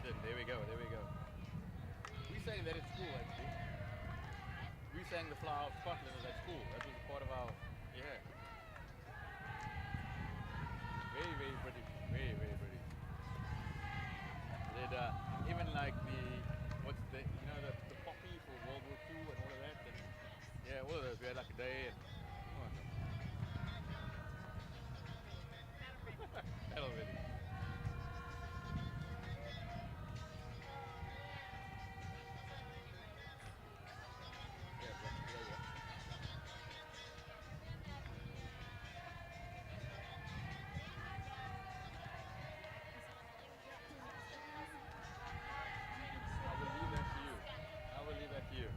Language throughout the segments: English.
Captain. There we go. There we go. We sang that at school, actually. We sang the Flower of Scotland at school. That was part of our, yeah. Very, very pretty. Very, very pretty. Did even like what's the, the poppy for World War II and all of that. And yeah, all of those. We had like a day and, oh, that'll really. Yeah, yeah, yeah. I will leave that to you. I will leave that to you.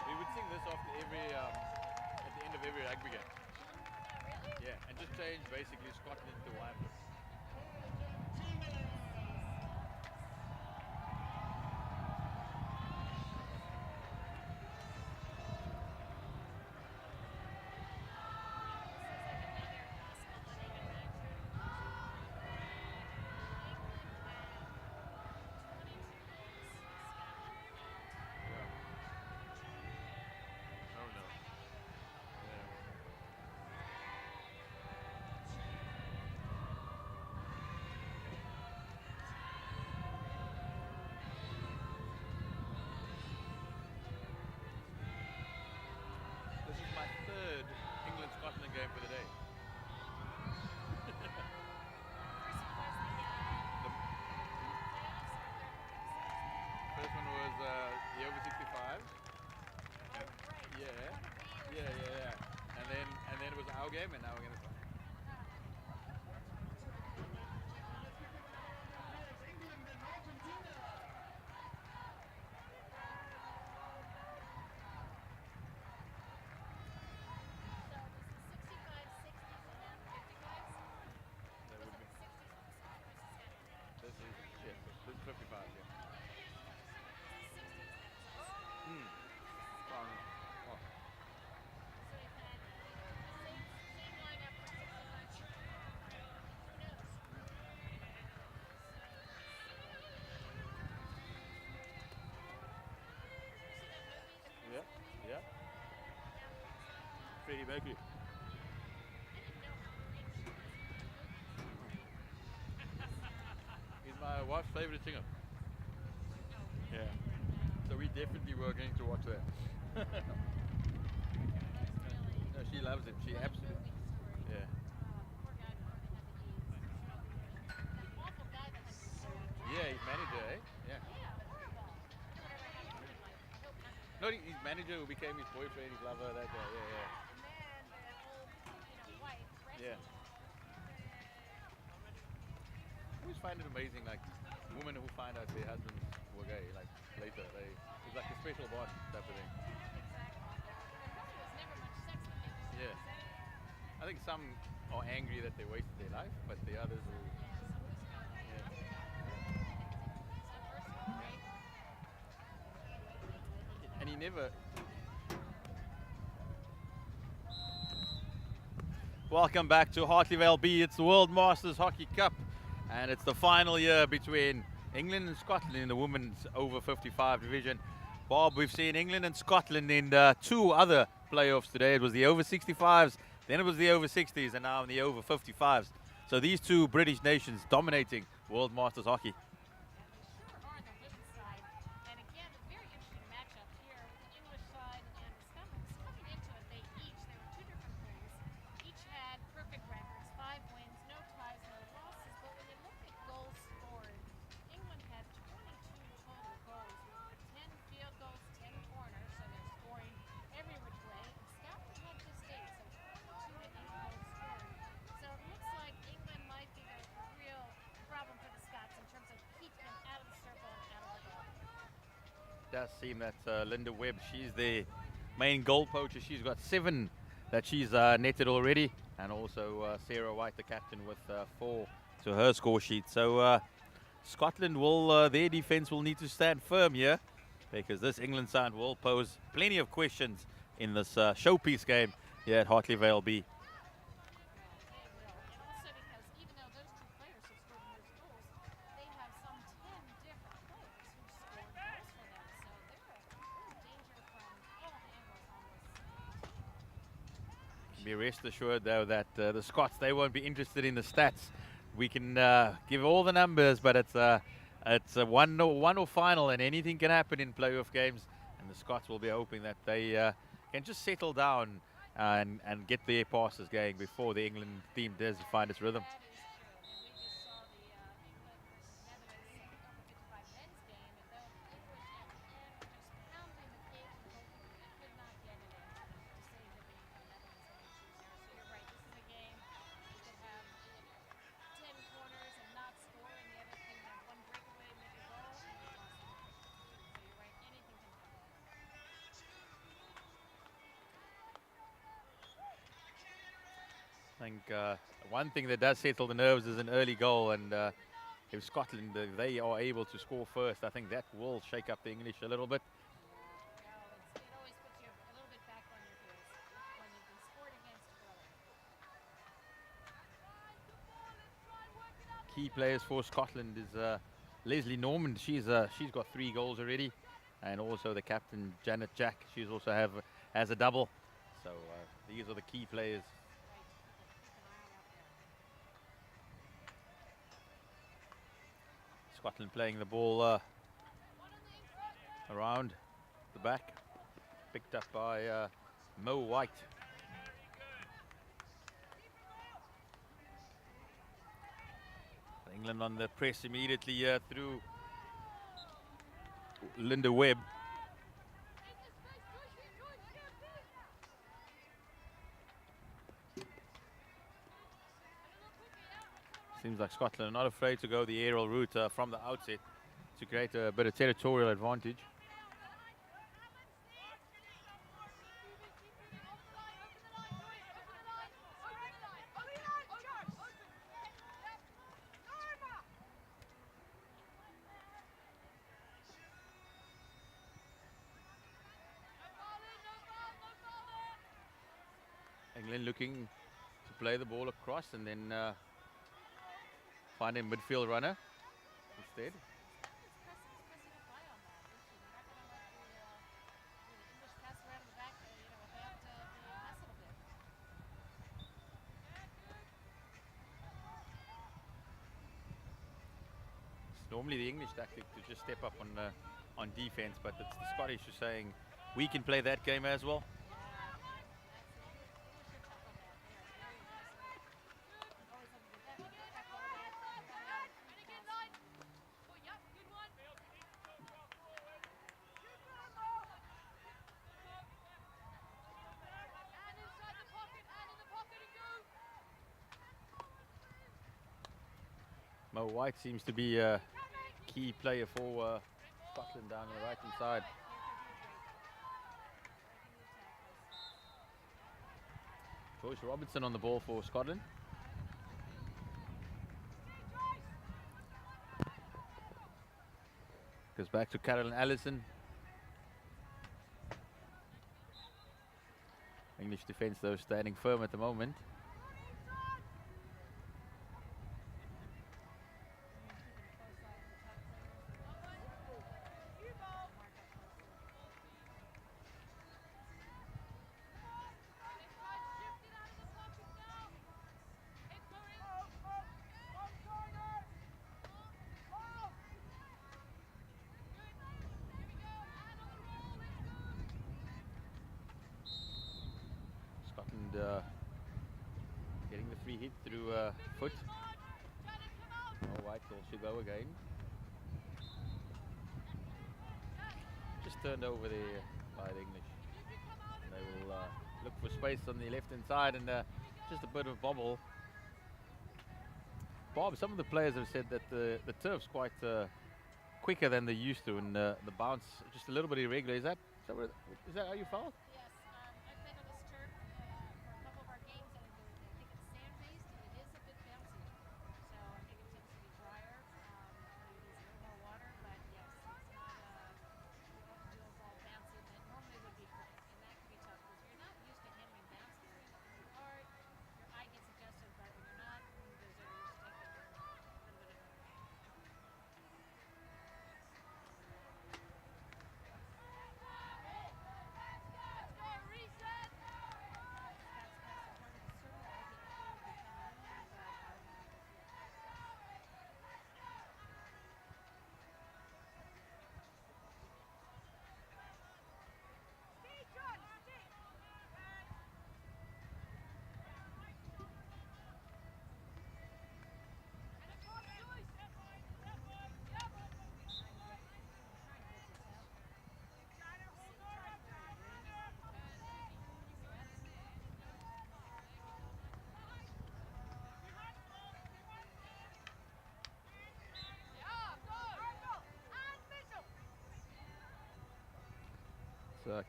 We would sing this after every, at the end of every rugby game. Yeah, and just change basically Scotland to Wales. Oh no. Yeah. This is my third England-Scotland game for the day. The first one was the over 65. Yeah, yeah. And then it was our game, and now we're gonna. That would be. This is yeah. This is 55. Yeah. Hmm. Oh. Yeah. Yeah. Freddie Mercury. He's my wife's favorite singer. Yeah. So we definitely were going to watch that. No, she loves it. She absolutely. Yeah. Yeah, his manager, eh? Yeah. No, his manager who became his boyfriend, his lover, that guy. Yeah, yeah. Yeah. I always find it amazing, like women who find out their husbands were gay, like later, it's like a special bond type of thing. Yeah. I think some are angry that they wasted their life, but the others will. Yeah. And he never. Welcome back to Hartleyvale B. It's the World Masters Hockey Cup, and it's the final year between England and Scotland in the women's over 55 division. Bob, we've seen England and Scotland in two other playoffs today. It was the over 65s, then it was the over 60s, and now in the over 55s. So these two British nations dominating World Masters Hockey. Does seem that Linda Webb, she's the main goal poacher. She's got 7 that she's netted already, and also Sarah White, the captain, with 4 to her score sheet. So Scotland will, their defense will need to stand firm here, because this England side will pose plenty of questions in this showpiece game here at Hartley Vale B. Be rest assured though that the Scots, they won't be interested in the stats. We can give all the numbers, but it's a 1-1 final, and anything can happen in playoff games. And the Scots will be hoping that they can just settle down and get their passes going before the England team does find its rhythm. I think one thing that does settle the nerves is an early goal, and if Scotland, they are able to score first, I think that will shake up the English a little bit. Key players for Scotland is Leslie Norman. She's got 3 goals already, and also the captain Janet Jack. She's also has a double. So these are the key players. Scotland playing the ball around the back, picked up by Mo White. England on the press immediately through Linda Webb. Seems like Scotland are not afraid to go the aerial route from the outset to create a bit of territorial advantage. England looking to play the ball across and then find a midfield runner instead. It's normally the English tactic to just step up on defense, but it's the Scottish who are saying we can play that game as well. Mo White seems to be a key player for Scotland down on the right-hand side. Joyce Robertson on the ball for Scotland. Goes back to Carolyn Allison. English defence though standing firm at the moment. Getting the free hit through foot. Oh, White will should go again. Just turned over there by the English. And they will look for space on the left-hand side, and just a bit of bobble. Bob, some of the players have said that the turf's quite quicker than they used to, and the bounce just a little bit irregular. Is that how you felt?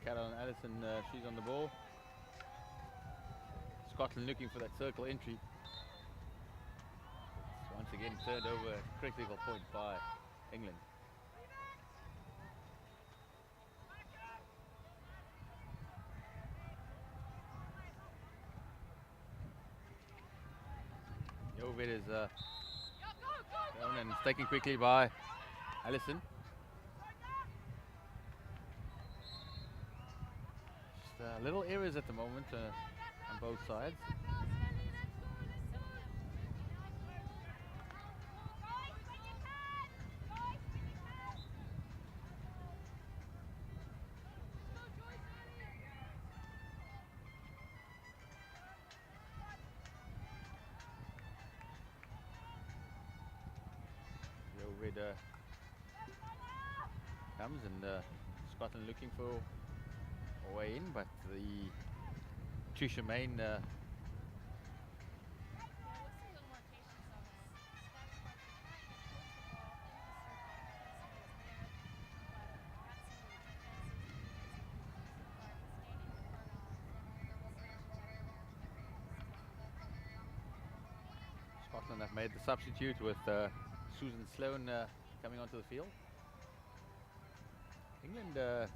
Caroline Allison, she's on the ball. Scotland looking for that circle entry. It's once again turned over a critical point by England. Jovid is down and it's taken quickly by Allison. Just little errors at the moment on both sides. Jovid comes and Scotland looking for a way in, but the Trisha Main Scotland have made the substitute with Susan Sloan coming onto the field. England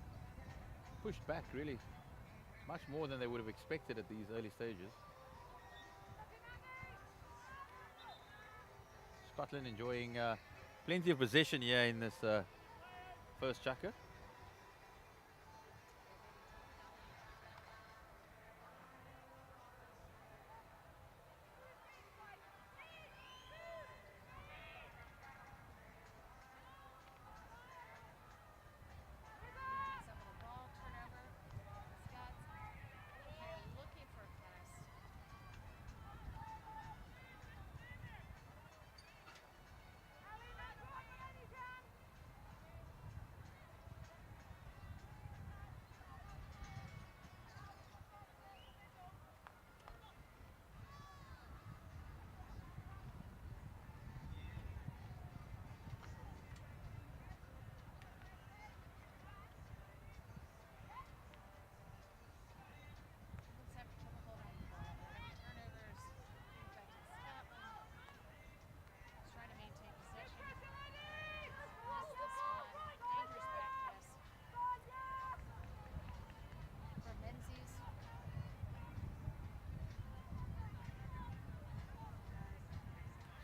pushed back really much more than they would have expected at these early stages. Scotland enjoying plenty of possession here in this first chukker.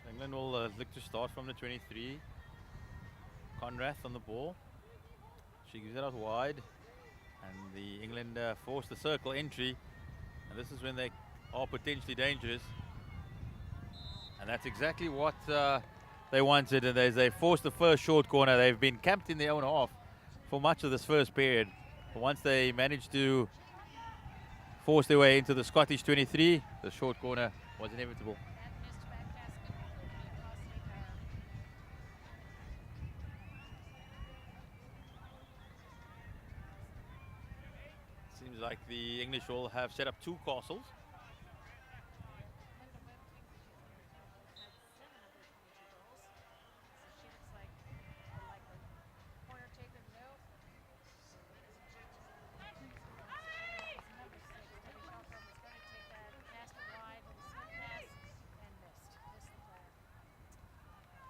England will look to start from the 23. Conrath on the ball. She gives it out wide. And the England force the circle entry. And this is when they are potentially dangerous. And that's exactly what they wanted. And as they force the first short corner, they've been camped in their own half for much of this first period. But once they managed to force their way into the Scottish 23, the short corner was inevitable. Seems like the English will have set up two castles.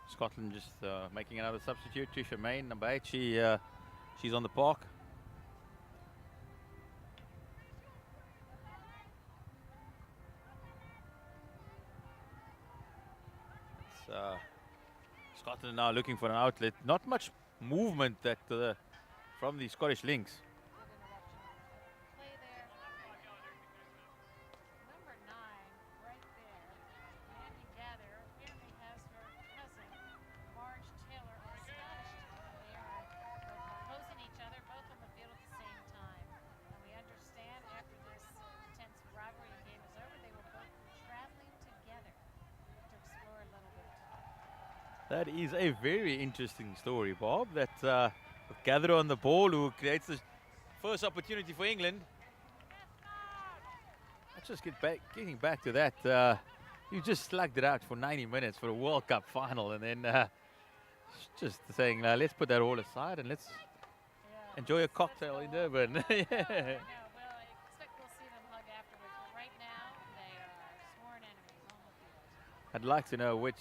Scotland just making another substitute. Trisha Main, number 8, she's on the park. Scotland now looking for an outlet. Not much movement that from the Scottish links. That is a very interesting story, Bob. That Gather on the ball who creates the first opportunity for England. Let's just getting back to that. You just slugged it out for 90 minutes for a World Cup final, and then just saying, let's put that all aside and let's enjoy a cocktail in Durban. Yeah. I know. Well, I expect we'll see them hug afterwards. But right now, they are sworn enemies on the field. I'd like to know which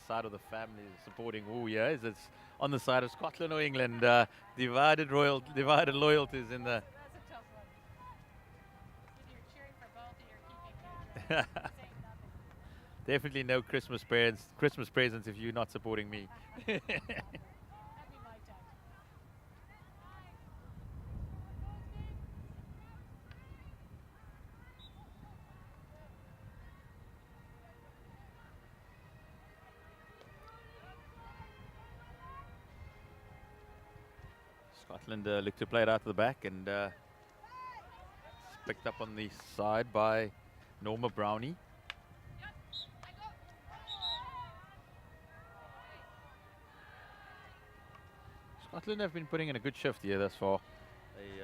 side of the family is supporting who here. Is it on the side of Scotland or England? Divided loyalties in the. That's a tough one. Either you're cheering for both or you're keeping neutral. Saying nothing. Definitely no Christmas presents if you're not supporting me. That'd be my time. Scotland look to play it out to the back, and it's picked up on the side by Norma Brownie. Scotland have been putting in a good shift here thus far. They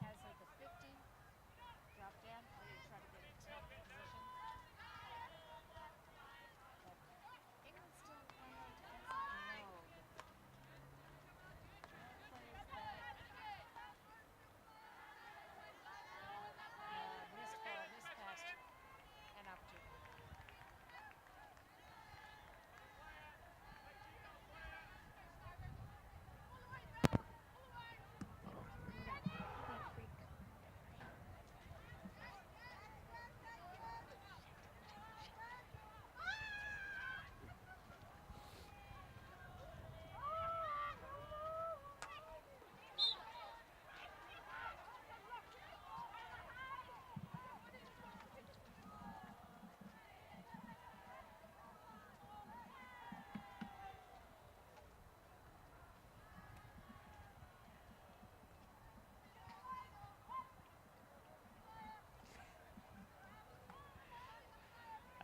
Has like a 50 drop down. We're going to try to get into position. England still playing on defensive mode. Players back. Missed ball, missed pass, and opportunity.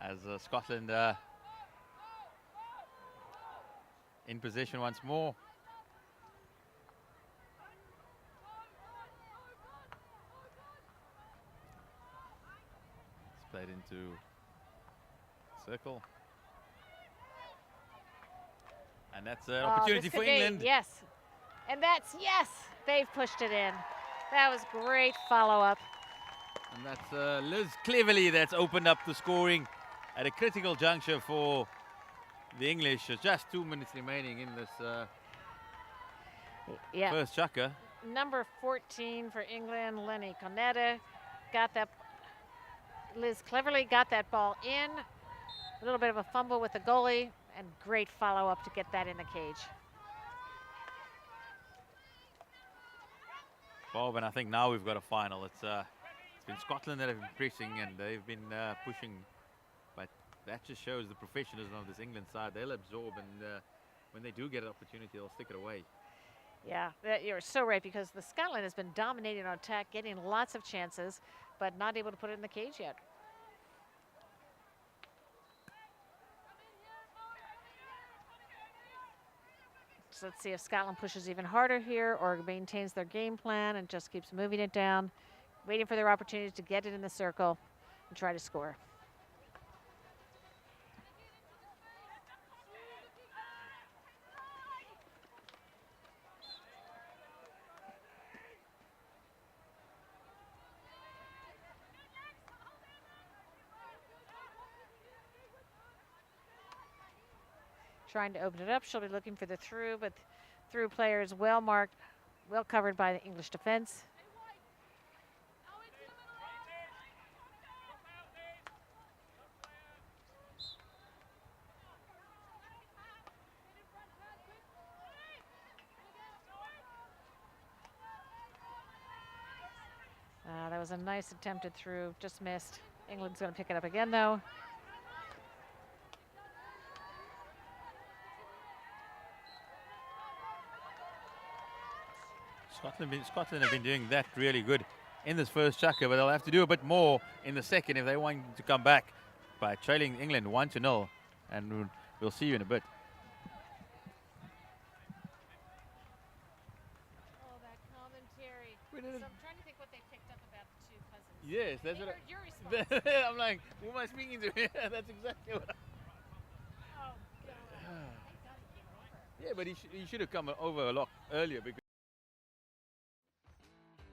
as Scotland in position once more. It's played into circle. And that's an opportunity for England. Yes. And that's, yes, they've pushed it in. That was great follow-up. And that's Liz Cleverly that's opened up the scoring at a critical juncture for the English. Just 2 minutes remaining in this first chukker. Number 14 for England, Lenny Conetta, got that. Liz Cleverly got that ball in. A little bit of a fumble with the goalie, and great follow-up to get that in the cage. Bob, and I think now we've got a final. It's been Scotland that have been pressing and they've been pushing, but that just shows the professionalism of this England side. They'll absorb, and when they do get an opportunity, they'll stick it away. Yeah, you're so right, because the Scotland has been dominating on attack, getting lots of chances, but not able to put it in the cage yet. So let's see if Scotland pushes even harder here or maintains their game plan and just keeps moving it down, waiting for their opportunity to get it in the circle and try to score. Trying to open it up. She'll be looking for the through, but through player is well marked, well covered by the English defense. That was a nice attempted through, just missed. England's going to pick it up again, though. Scotland have been doing that really good in this first chukker, but they'll have to do a bit more in the second if they want to come back by trailing England 1-0, and we'll see you in a bit. Oh, that commentary. So I'm trying to think what they picked up about the two cousins. Yes, that's what Your response. I'm like, who am I speaking to? Yeah, that's exactly what. Oh, God. Thank God he came over. Yeah, but he should have come over a lot earlier because.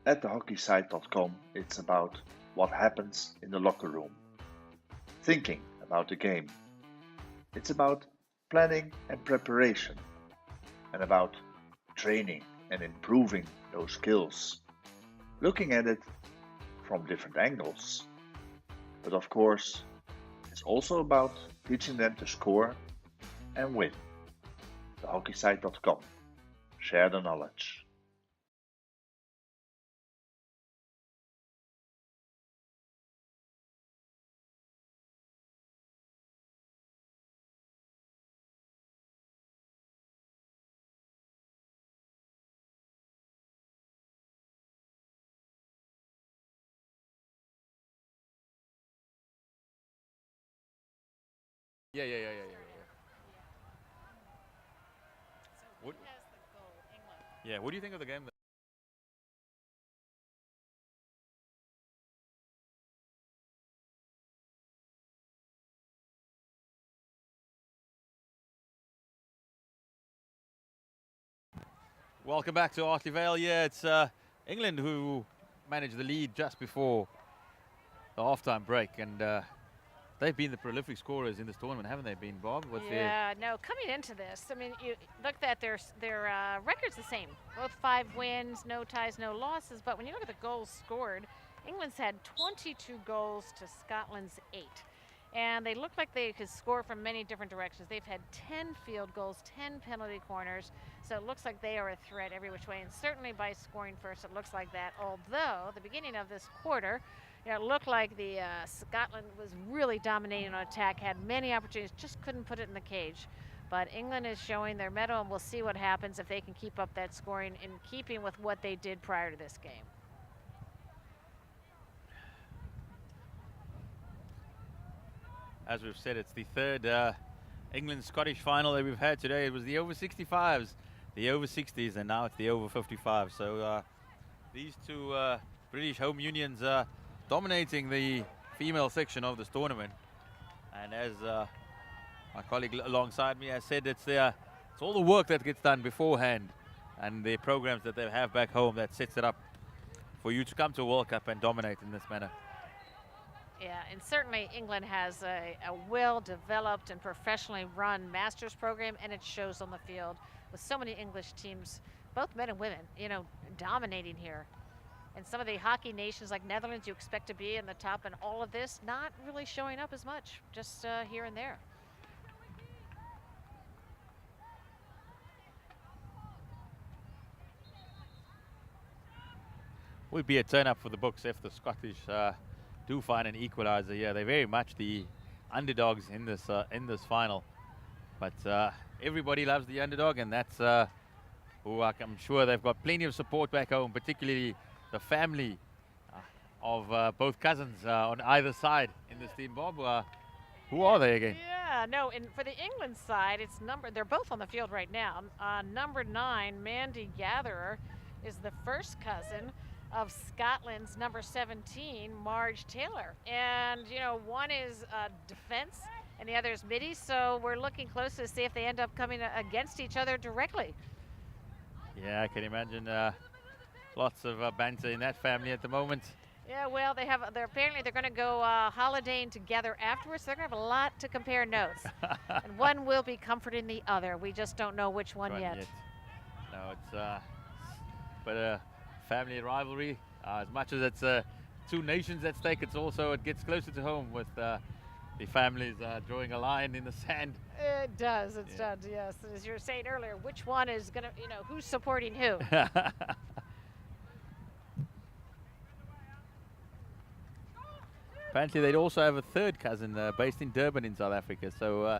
At thehockeysite.com, it's about what happens in the locker room, thinking about the game. It's about planning and preparation, and about training and improving those skills, looking at it from different angles. But of course, it's also about teaching them to score and win. Thehockeysite.com. Share the knowledge. Yeah. So What- who has the goal? England. Yeah, what do you think of the game? Welcome back to Hartley Vale. Yeah, it's England who managed the lead just before the halftime break, and they've been the prolific scorers in this tournament, haven't they been, Bob? Yeah, no, coming into this, I mean, you looked at their record's the same. Both 5 wins, no ties, no losses, but when you look at the goals scored, England's had 22 goals to Scotland's 8. And they look like they could score from many different directions. They've had 10 field goals, 10 penalty corners, so it looks like they are a threat every which way. And certainly by scoring first, it looks like that. Although the beginning of this quarter, it looked like the Scotland was really dominating on attack, had many opportunities, just couldn't put it in the cage. But England is showing their mettle, and we'll see what happens if they can keep up that scoring in keeping with what they did prior to this game. As we've said, it's the third England-Scottish final that we've had today. It was the over 65s, the over 60s, and now it's the over 55. So these two British home unions are dominating the female section of this tournament. And as my colleague alongside me has said, it's all the work that gets done beforehand and the programs that they have back home that sets it up for you to come to a World Cup and dominate in this manner. Yeah, and certainly England has a well-developed and professionally run master's program, and it shows on the field with so many English teams, both men and women, dominating here. And some of the hockey nations like Netherlands you expect to be in the top, and all of this not really showing up as much, just here and there. Would be a turn up for the books if the Scottish do find an equalizer. Yeah, they're very much the underdogs in this final, but everybody loves the underdog, and that's who I'm sure they've got plenty of support back home, particularly the family of both cousins on either side in this team. Bob, who are they again? Yeah, no, and for the England side, they're both on the field right now. Number 9, Mandy Gatherer, is the first cousin of Scotland's number 17, Marge Taylor. And, one is defense and the other is midi, so we're looking close to see if they end up coming against each other directly. Yeah, I can imagine lots of banter in that family at the moment. Yeah, well, apparently they're going to go holidaying together afterwards, so they're going to have a lot to compare notes. And one will be comforting the other. We just don't know which one yet. No, it's but family rivalry, as much as it's two nations at stake, it gets closer to home with the families drawing a line in the sand. It does, it's done, yes. As you were saying earlier, which one is going to, who's supporting who? Apparently, they'd also have a third cousin based in Durban in South Africa. So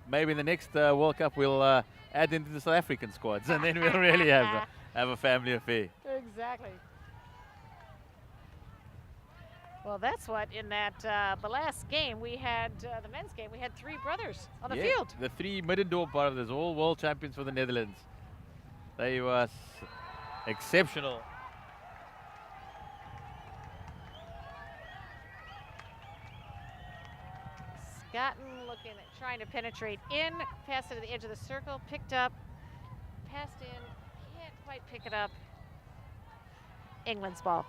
maybe in the next World Cup we'll add into the South African squads, and then we'll really have a family affair. Exactly. Well, that's what in that the last game we had, the men's game, we had 3 brothers on the field. The 3 Middendorp brothers, all world champions for the Netherlands. They were exceptional. Scotland looking at trying to penetrate in, passed it to the edge of the circle, picked up, passed in, can't quite pick it up. England's ball.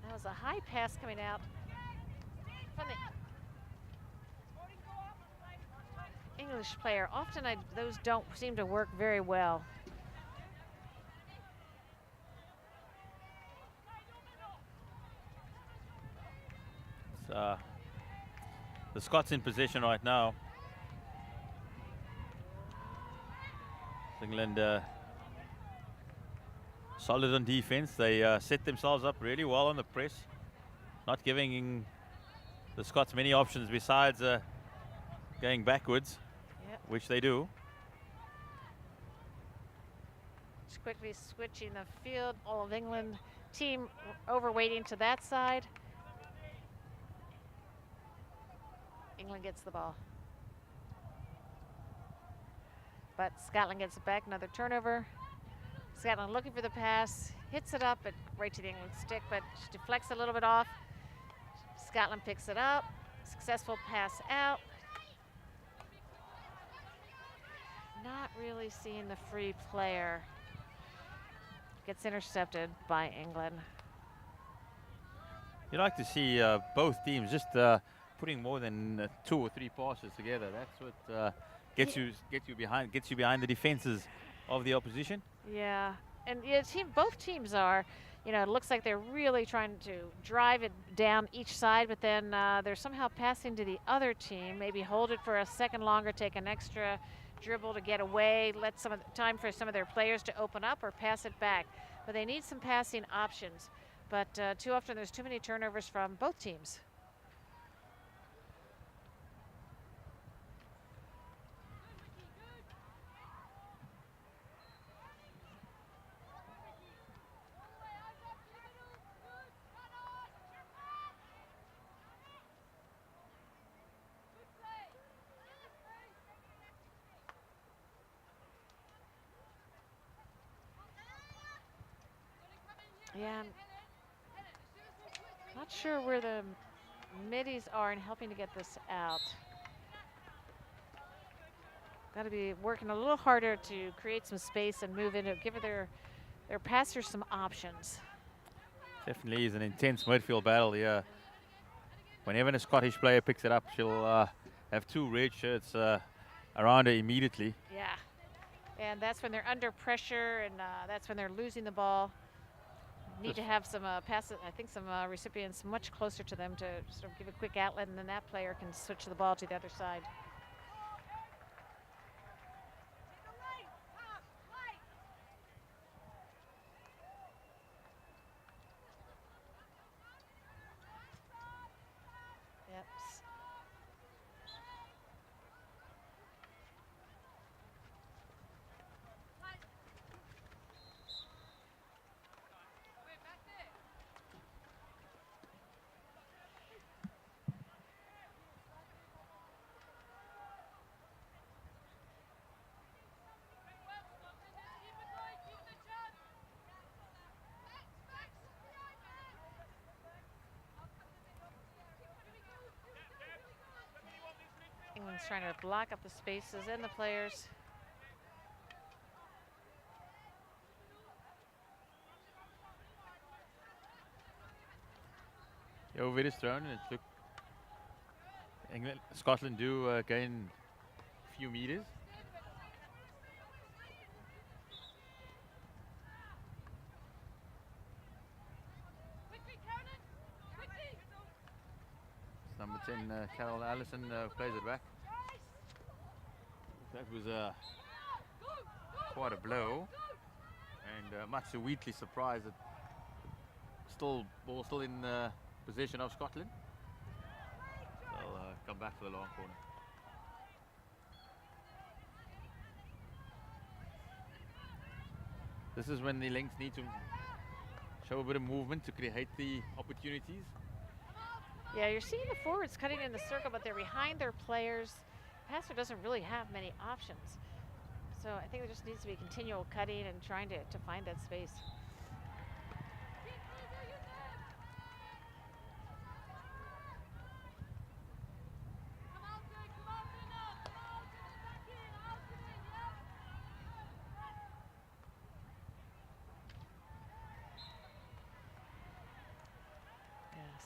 That was a high pass coming out from the English player. Often those don't seem to work very well. It's, the Scots in possession right now. England solid on defense. They set themselves up really well on the press, not giving the Scots many options besides going backwards, which they do. Just quickly switching the field. All of England team overweighting to that side. England gets the ball. But Scotland gets it back, another turnover. Scotland looking for the pass, hits it up right to the England stick, but she deflects a little bit off. Scotland picks it up, successful pass out. Not really seeing the free player. Gets intercepted by England. You like to see both teams just putting more than 2 or 3 passes together. That's what gets you behind the defenses of the opposition. Yeah, and both teams are, it looks like they're really trying to drive it down each side, but then they're somehow passing to the other team, maybe hold it for a second longer, take an extra dribble to get away, let some of the time for some of their players to open up or pass it back. But they need some passing options. But too often there's too many turnovers from both teams. Yeah, not sure where the middies are in helping to get this out. Got to be working a little harder to create some space and move into, give their passers some options. Definitely is an intense midfield battle here. Whenever a Scottish player picks it up, she'll have 2 red shirts around her immediately. Yeah, and that's when they're under pressure, and that's when they're losing the ball. Need to have some passes, I think some recipients much closer to them to sort of give a quick outlet, and then that player can switch the ball to the other side. Yep. England's trying to block up the spaces and the players. The over is thrown, and it look Scotland do gain a few meters. Number 10, Carol Allison plays it back. That was quite a blow, and Matsu Wheatley surprised that ball still in possession of Scotland. They'll come back for the long corner. This is when the Lynx need to show a bit of movement to create the opportunities. Yeah, you're seeing the forwards cutting in the circle, but they're behind their players. Passer doesn't really have many options. So I think there just needs to be continual cutting and trying to find that space.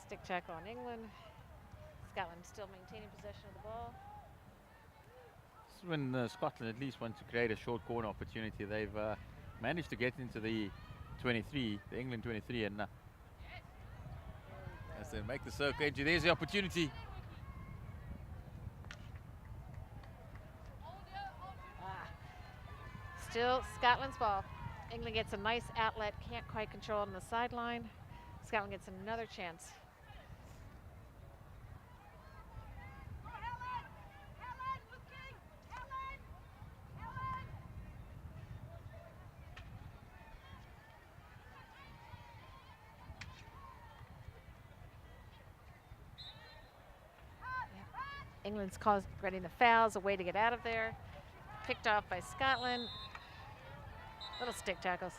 Stick tackle on England. Scotland still maintaining possession of the ball. This is when Scotland at least want to create a short corner opportunity. They've managed to get into the 23, the England 23, and as they make the circle entry, there's the opportunity. Still Scotland's ball. England gets a nice outlet, can't quite control it on the sideline. Scotland gets another chance. England's getting the fouls, a way to get out of there. Picked off by Scotland. Little stick tackles.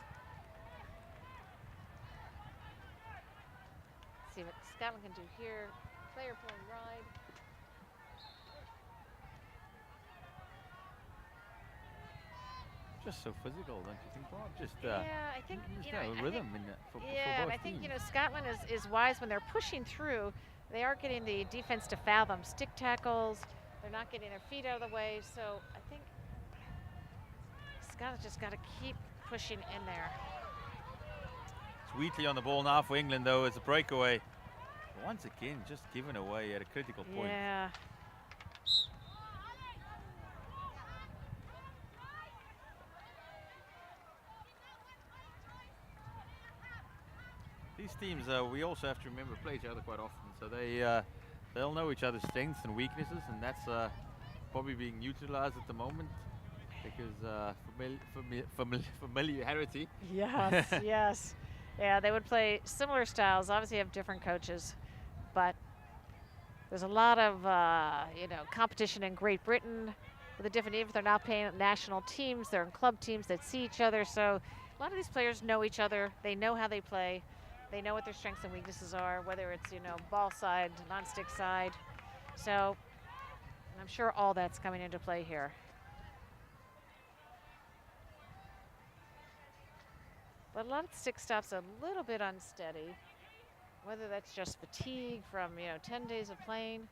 See what Scotland can do here. Player pulling ride. Just so physical, don't you think, Bob? Just yeah, I think rhythm in that for and both I think teams. Scotland is wise when they're pushing through. They are getting the defense to foul them. Stick tackles. They're not getting their feet out of the way. So I think Scotland's just got to keep pushing in there. It's Wheatley on the ball now for England, though. It's a breakaway. Once again, just given away at a critical point. Yeah. These teams, we also have to remember, play each other quite often, so they'll know each other's strengths and weaknesses, and that's probably being utilized at the moment because familiarity. Yes, yes. Yeah, they would play similar styles. Obviously, have different coaches, but there's a lot of competition in Great Britain with the different teams. They're not playing national teams; they're in club teams that see each other. So a lot of these players know each other. They know how they play. They know what their strengths and weaknesses are, whether it's ball side, non-stick side. So I'm sure all that's coming into play here. But a lot of stick stops a little bit unsteady, whether that's just fatigue from 10 days of playing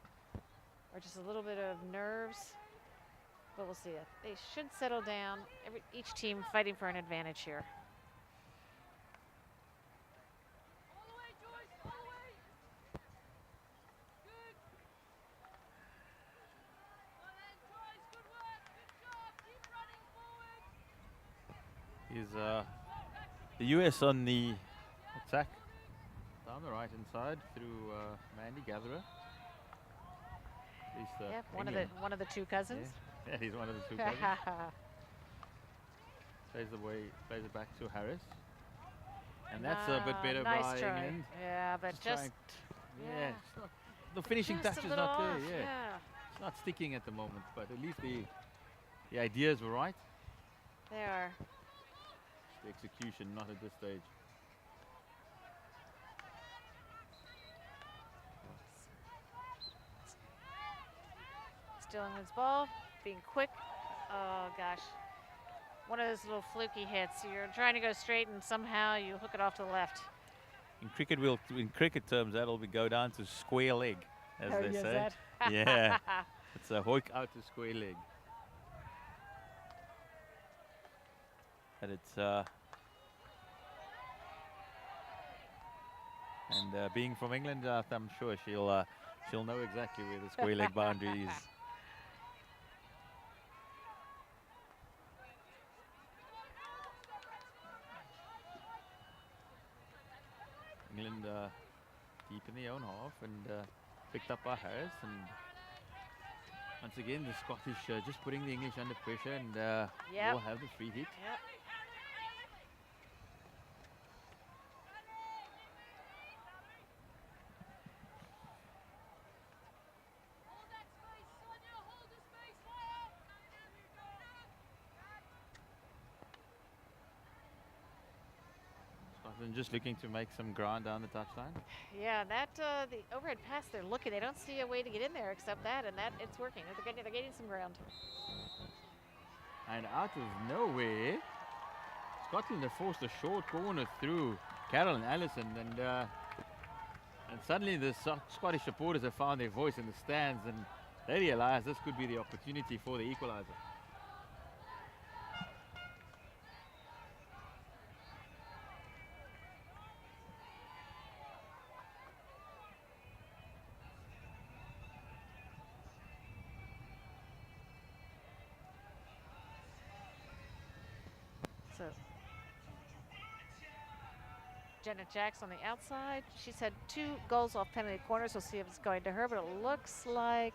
or just a little bit of nerves. But we'll see. They should settle down. Each team fighting for an advantage here. Is the US on the attack down the right-hand side through Mandy Gatherer. Yep, one of the two cousins. Yeah, he's one of the two cousins. Plays it back to Harris. And that's a bit better nice by try. England. Yeah, but just it's not, the finishing just touch a is little not there. off, Yeah, it's not sticking at the moment, but at least the ideas were right. They are. The execution not at this stage. Still England's ball, being quick. Oh gosh, one of those little fluky hits. You're trying to go straight and somehow you hook it off to the left. In cricket terms, that'll go down to square leg, as they say. That? Yeah, it's a hook out to square leg. But it's and being from England, I'm sure she'll She'll know exactly where the square leg boundary is. England deep in their own half and picked up by Harris, and once again the Scottish just putting the English under pressure, and will have the free hit. Yep. Scotland just looking to make some ground down the touchline. Yeah, that the overhead pass, they're looking. They don't see a way to get in there except that, and that it's working. They're getting some ground. And out of nowhere, Scotland have forced a short corner through Carroll and Allison, and suddenly the Scottish supporters have found their voice in the stands, and they realize this could be the opportunity for the equalizer. So Janet Jacks on the outside. She's had 2 goals off penalty corners. We'll see if it's going to her, but it looks like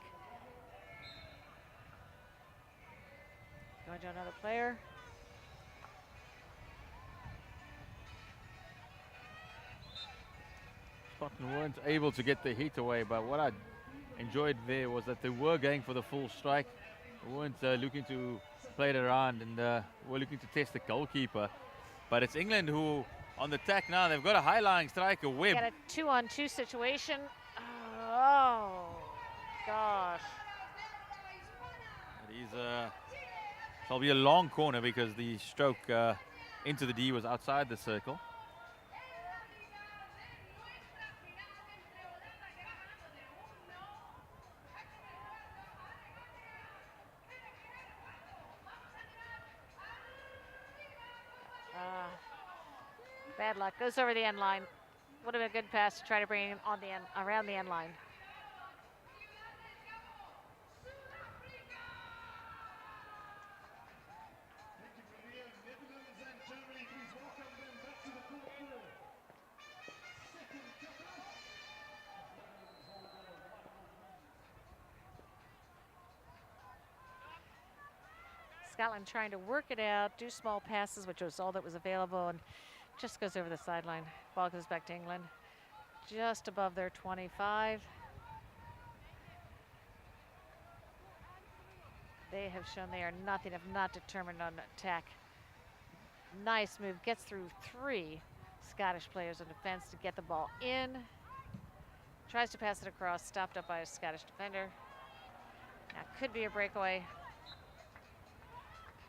going to another player. Scotland weren't able to get the heat away, but what I enjoyed there was that they were going for the full strike. They weren't looking to play it around, and were looking to test the goalkeeper. But it's England who on the attack now. They've got a high-lying striker, Webb. Got a 2-on-2 situation. Oh, gosh. It is shall be a long corner because the stroke into the D was outside the circle. Bad luck. Goes over the end line. Would have been a good pass to try to bring him on the end, around the end line. Scotland trying to work it out, do small passes, which was all that was available, and just goes over the sideline. Ball goes back to England, just above their 25. They have shown they are nothing if not determined on attack. Nice move, gets through 3 Scottish players in defense to get the ball in. Tries to pass it across, stopped up by a Scottish defender. Now could be a breakaway.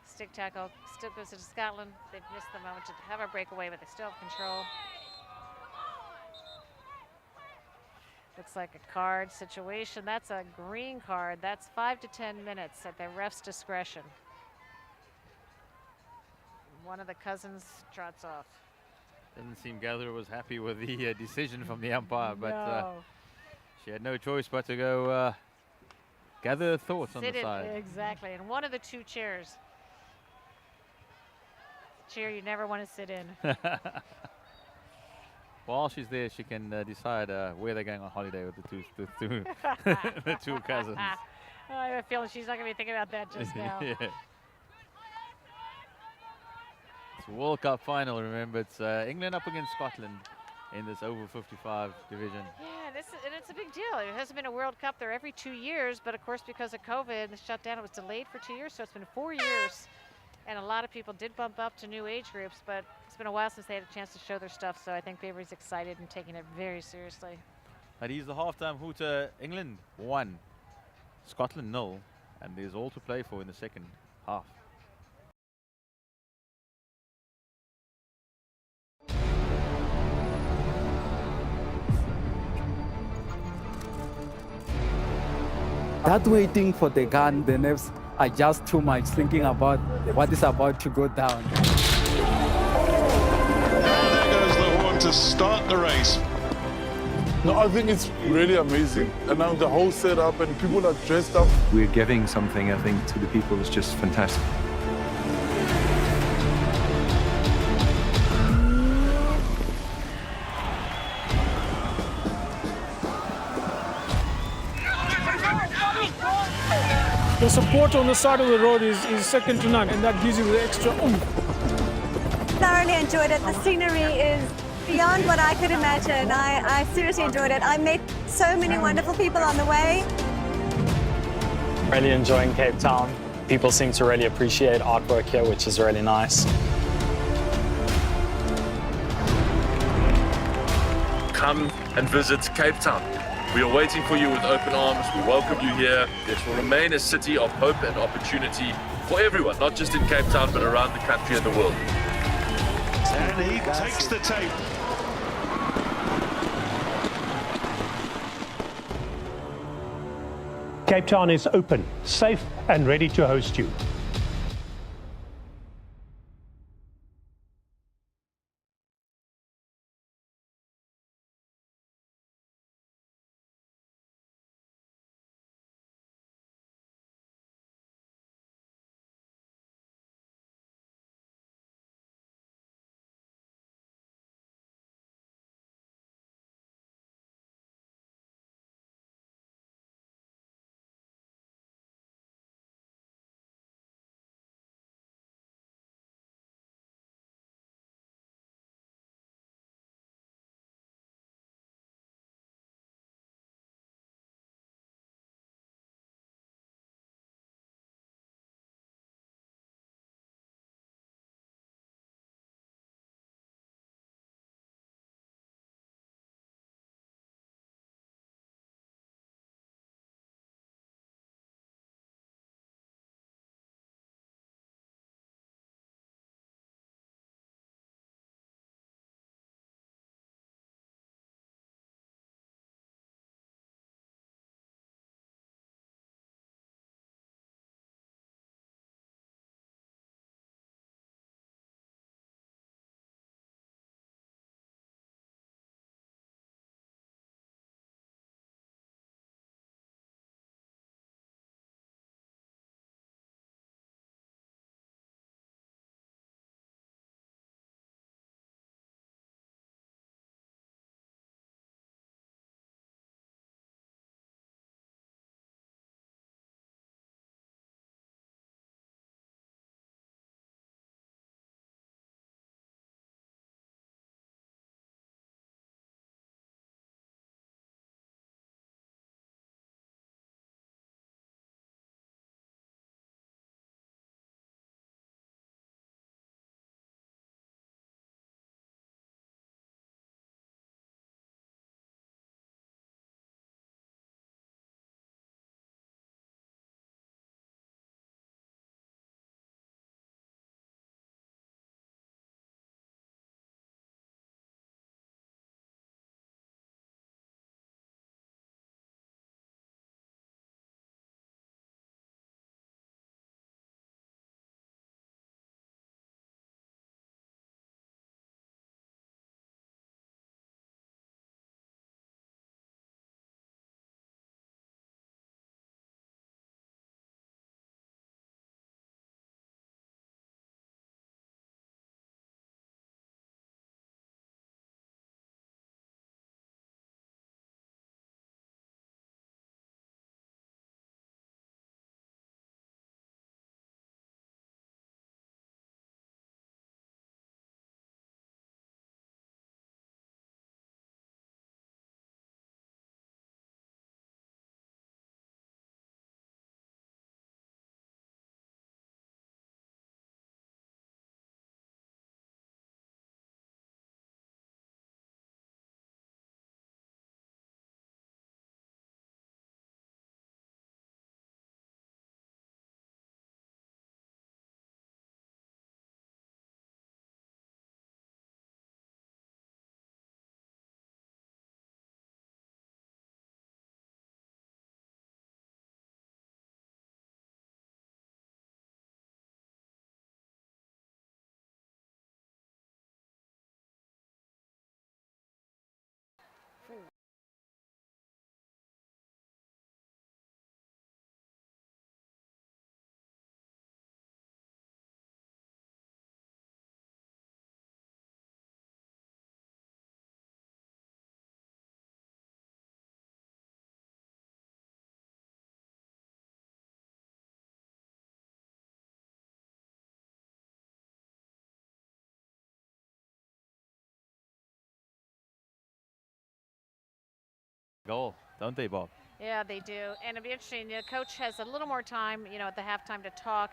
Stick tackle, still goes to Scotland. They've missed the moment to have a breakaway, but they still have control. Looks like a card situation. That's a green card. That's 5 to 10 minutes at the ref's discretion. One of the cousins trots off. Doesn't seem Gatherer was happy with the decision from the umpire, but she had no choice but to go gather thoughts on the side. Exactly, in one of the 2 chairs. Chair you never want to sit in. While she's there, she can decide where they're going on holiday with the two, the 2 cousins. I have a feeling she's not going to be thinking about that just now. Yeah. It's a World Cup final, remember. It's England up against Scotland in this over 55 division. Yeah, and it's a big deal. It hasn't been a World Cup there every 2 years, but of course because of COVID, the shutdown, it was delayed for 2 years, so it's been 4 years. And a lot of people did bump up to new age groups, but it's been a while since they had a chance to show their stuff, so I think Bavery's excited and taking it very seriously. That is the halftime hooter. England 1, Scotland 0, and there's all to play for in the second half. That waiting for the gun, the nerves are just too much, thinking about what is about to go down. And there goes the horn to start the race. No, I think it's really amazing. And now the whole setup and people are dressed up. We're giving something, I think, to the people is just fantastic. The support on the side of the road is second to none, and that gives you the extra oomph. Thoroughly enjoyed it. The scenery is beyond what I could imagine. I seriously enjoyed it. I met so many wonderful people on the way. Really enjoying Cape Town. People seem to really appreciate artwork here, which is really nice. Come and visit Cape Town. We are waiting for you with open arms. We welcome you here. This will remain a city of hope and opportunity for everyone, not just in Cape Town, but around the country and the world. And he takes the tape. Cape Town is open, safe and ready to host you. goal, don't they, Bob? Yeah, they do. And it'll be interesting. The coach has a little more time, at the halftime to talk,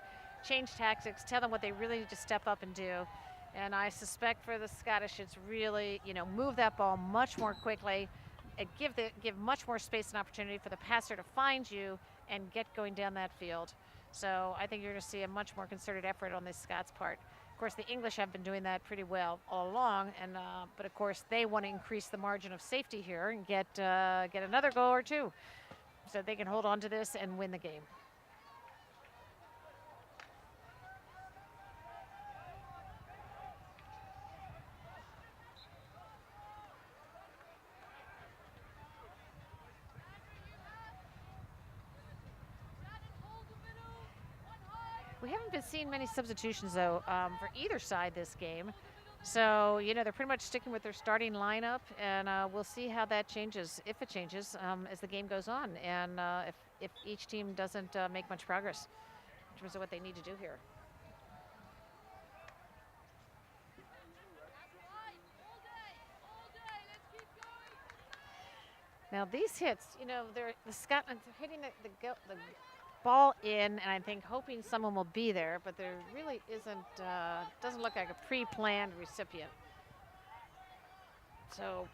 change tactics, tell them what they really need to step up and do. And I suspect for the Scottish, it's really, move that ball much more quickly, and give much more space and opportunity for the passer to find you and get going down that field. So I think you're going to see a much more concerted effort on this Scots part. Of course, the English have been doing that pretty well all along, and but of course they want to increase the margin of safety here and get another goal or two, so they can hold on to this and win the game. We haven't been seeing many substitutions, though, for either side this game. So, they're pretty much sticking with their starting lineup, and we'll see how that changes, if it changes, as the game goes on, and if each team doesn't make much progress in terms of what they need to do here. Now, these hits, the Scotland, they're hitting the ball in, and I think hoping someone will be there, but there really doesn't look like a pre-planned recipient. So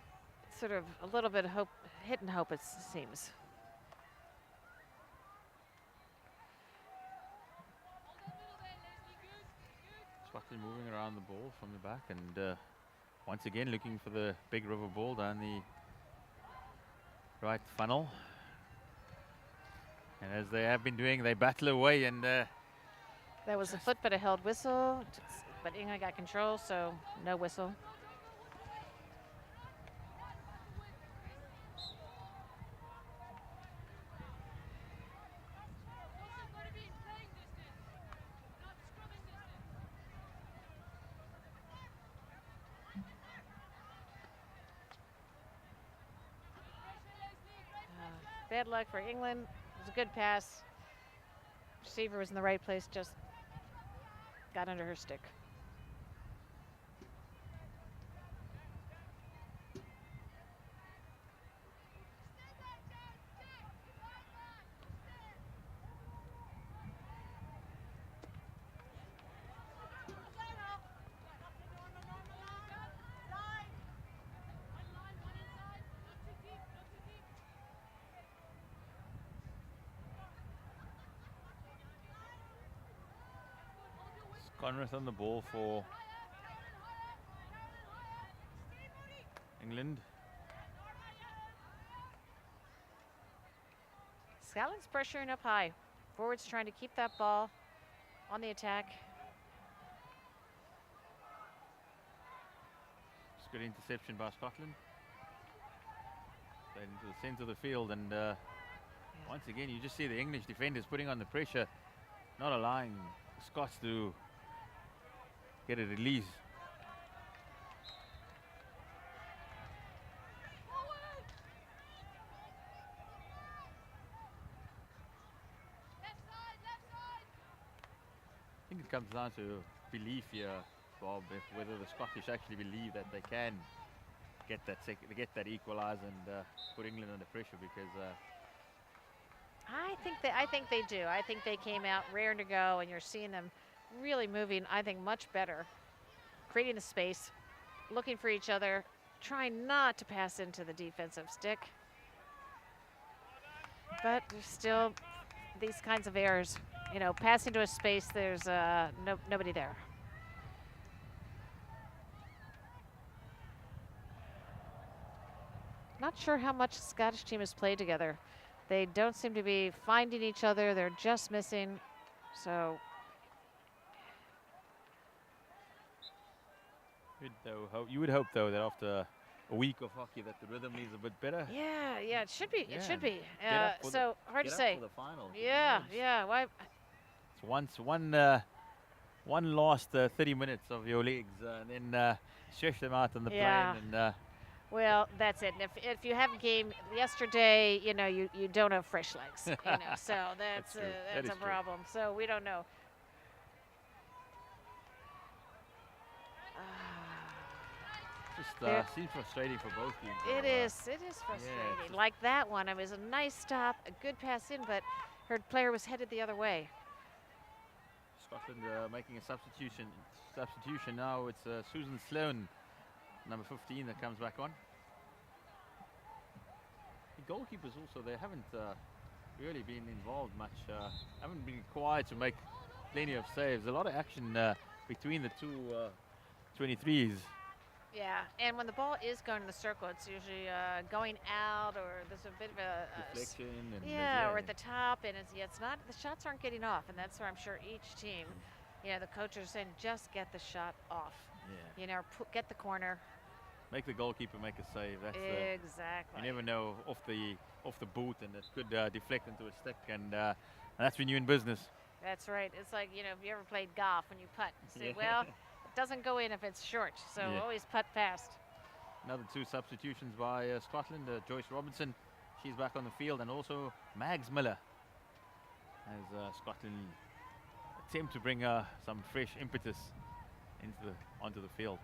sort of a little bit of hope, hit and hope, it seems. Scotland moving around the ball from the back, and once again looking for the big river ball down the right funnel. And as they have been doing, they battle away, and that was a foot, but a held whistle. But England got control, so no whistle. Bad luck for England. It was a good pass. Receiver was in the right place, just got under her stick. Conrath on the ball for England. Scotland's pressuring up high. Forwards trying to keep that ball on the attack. It's a good interception by Scotland. Straight into the centre of the field, and once again you just see the English defenders putting on the pressure, not allowing the Scots to get a release. I think it comes down to belief here, Bob, whether the Scottish actually believe that they can get that equaliser and put England under pressure, because I think they do. I think they came out raring to go, and you're seeing them really moving, I think, much better, creating the space, looking for each other, trying not to pass into the defensive stick. But there's still these kinds of errors. Passing to a space, there's nobody there. Not sure how much the Scottish team has played together. They don't seem to be finding each other. They're just missing. So you would hope, though, that after a week of hockey that the rhythm is a bit better. Yeah, it should be. Yeah. It should be. So hard to say. For the final. Yeah. Why? It's one last 30 minutes of your legs, and then stretch them out on the plane. And well, that's it. And if you have a game yesterday, you don't have fresh legs. So that's a problem. So we don't know. Just seems frustrating for both teams. It is frustrating. Yeah, like that one, it was a nice stop, a good pass in, but her player was headed the other way. Scotland making a substitution now. It's Susan Sloan, number 15, that comes back on. The goalkeepers also, they haven't really been involved much. Haven't been required to make plenty of saves. A lot of action between the two 23s. Yeah, and when the ball is going in the circle, it's usually going out, or there's a bit of a deflection. Or at the top, and it's not, the shots aren't getting off, and that's where I'm sure each team, the coaches are saying, just get the shot off. Yeah. Get the corner. Make the goalkeeper make a save. That's exactly. You never know off the boot, and it could deflect into a stick, and that's when you're in business. That's right. It's like, if you ever played golf when you putt, you say, well, it doesn't go in if it's short, so always putt fast. Another two substitutions by Scotland. Joyce Robinson, she's back on the field, and also Mags Miller, as Scotland attempt to bring some fresh impetus onto the field.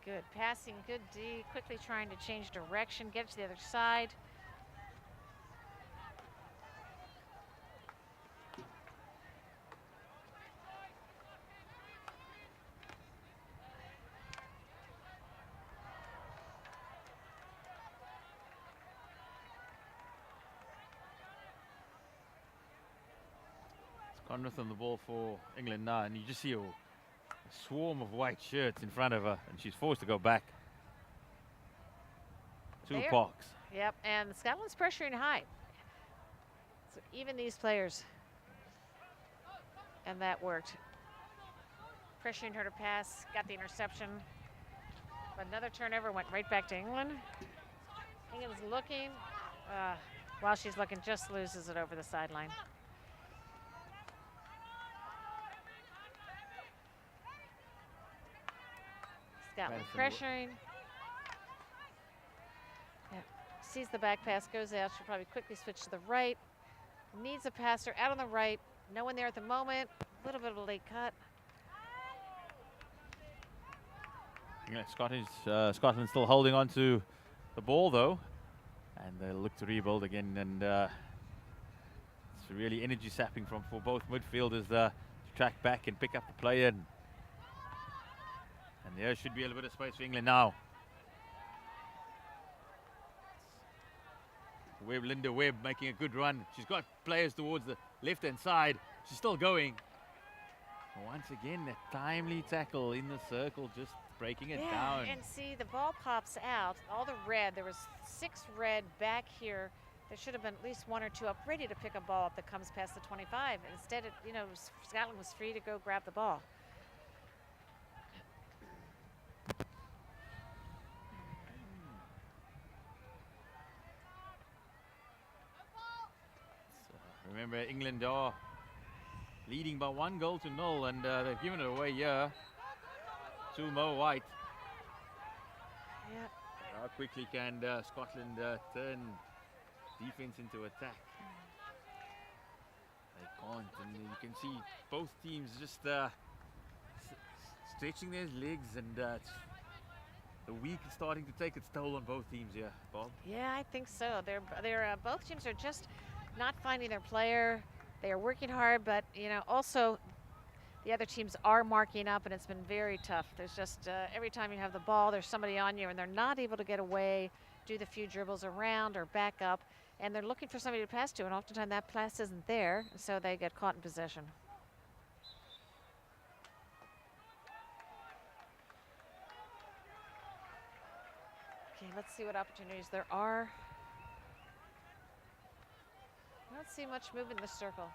Good passing, good D, quickly trying to change direction, get it to the other side. Conrath on the ball for England now, and you just see a swarm of white shirts in front of her, and she's forced to go back. Two Parks. Yep, and Scotland's pressuring high. So even these players, and that worked. Pressuring her to pass, got the interception. But another turnover went right back to England. England's looking. While she's looking, just loses it over the sideline. Scotland pressuring. Yeah. Sees the back pass, goes out. She'll probably quickly switch to the right. Needs a passer out on the right. No one there at the moment. A little bit of a late cut. Yeah, Scotland still holding on to the ball though, and they'll look to rebuild again. And it's really energy sapping for both midfielders to track back and pick up the play in. And there should be a little bit of space for England now. Linda Webb making a good run. She's got players towards the left-hand side. She's still going. Once again, that timely tackle in the circle, just breaking it down. And see, the ball pops out. All the red, there was 6 red back here. There should have been at least 1 or 2 up, ready to pick a ball up that comes past the 25. And instead, Scotland was free to go grab the ball. Remember, England are leading by 1-0, and they've given it away here to Mo White. Yep. How quickly can Scotland turn defense into attack? They can't, and you can see both teams just stretching their legs, and the week is starting to take its toll on both teams here, Bob. Yeah, I think so. Both teams are just not finding their player. They are working hard, but also the other teams are marking up, and it's been very tough. There's just every time you have the ball, there's somebody on you, and they're not able to get away, do the few dribbles around or back up, and they're looking for somebody to pass to, and oftentimes that pass isn't there, so they get caught in possession. Okay, let's see what opportunities there are. I don't see much movement in the circle.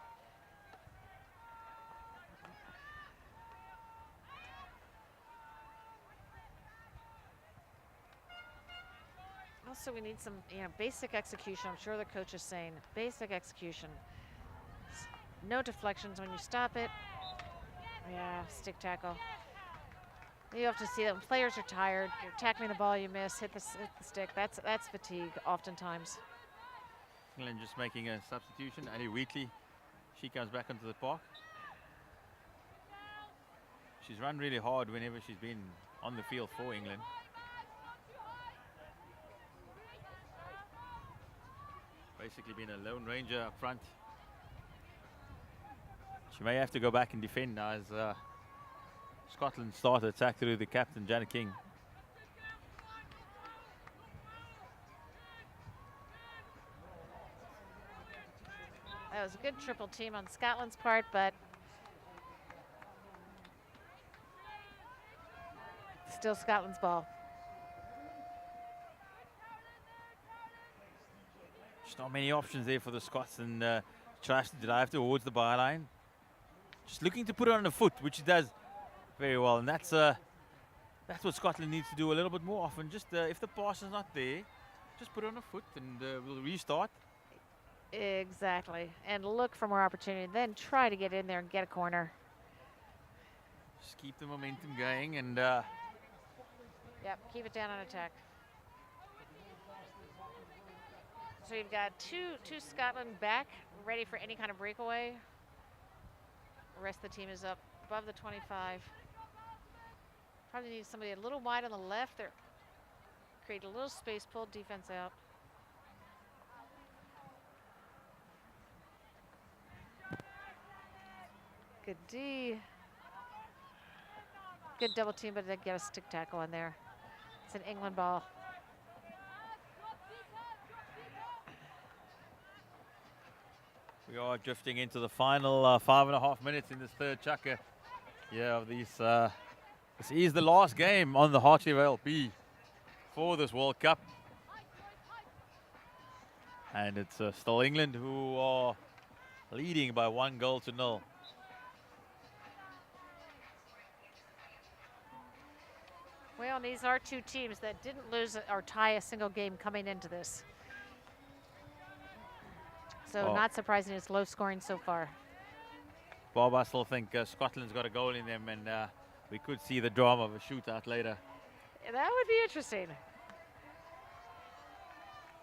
Also, we need some, basic execution. I'm sure the coach is saying basic execution. No deflections when you stop it. Yeah, stick tackle. You have to see that when players are tired, you're tackling the ball, you miss, hit the stick. That's fatigue oftentimes. England just making a substitution. Annie Wheatley, she comes back into the park. She's run really hard whenever she's been on the field for England. Basically been a lone ranger up front. She may have to go back and defend now as Scotland start to attack through the captain, Janet King. That was a good triple team on Scotland's part, but still Scotland's ball. Just not many options there for the Scots, and tries to drive towards the byline. Just looking to put it on the foot, which he does very well, and that's what Scotland needs to do a little bit more often. Just if the pass is not there, just put it on the foot, and we'll restart. Exactly, and look for more opportunity, then try to get in there and get a corner. Just keep the momentum going, and yep, keep it down on attack. So you've got two Scotland back, ready for any kind of breakaway. The rest of the team is up above the 25. Probably need somebody a little wide on the left there. Create a little space, pull defense out. Good D. Good double team, but they get a stick tackle in there. It's an England ball. we are drifting into the final 5.5 minutes in this third chukker. Yeah, of these. This is the last game on the Hartley Vale B for this World Cup. And it's still England who are leading by 1-0. Well, and these are two teams that didn't lose or tie a single game coming into this. So not surprising, it's low scoring so far. Bob, I still think Scotland's got a goal in them, and we could see the drama of a shootout later. That would be interesting.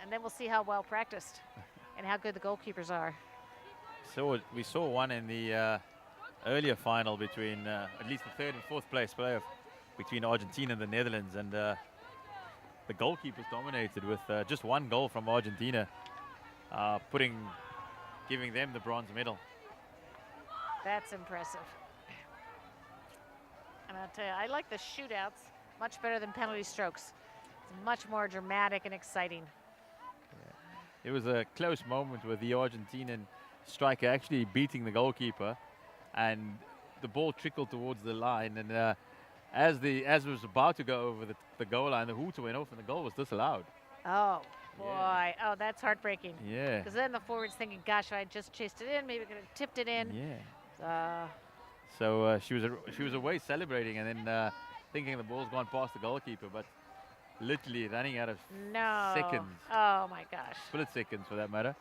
And then we'll see how well practiced and how good the goalkeepers are. So we saw one in the earlier final between at least the third and fourth place playoff between Argentina and the Netherlands, and the goalkeepers dominated with just one goal from Argentina, giving them the bronze medal. That's impressive. And I'll tell you, I like the shootouts much better than penalty strokes. It's much more dramatic and exciting. It was a close moment with the Argentinian striker actually beating the goalkeeper, and the ball trickled towards the line, and as it was about to go over the goal line, the hooter went off and the goal was disallowed. Oh boy, yeah. Oh, that's heartbreaking. Yeah. Because then the forward's thinking, gosh, if I just chased it in, maybe I could have tipped it in. Yeah. So she was away celebrating, and then thinking the ball's gone past the goalkeeper, but literally running out of seconds. Oh my gosh. Split seconds for that matter.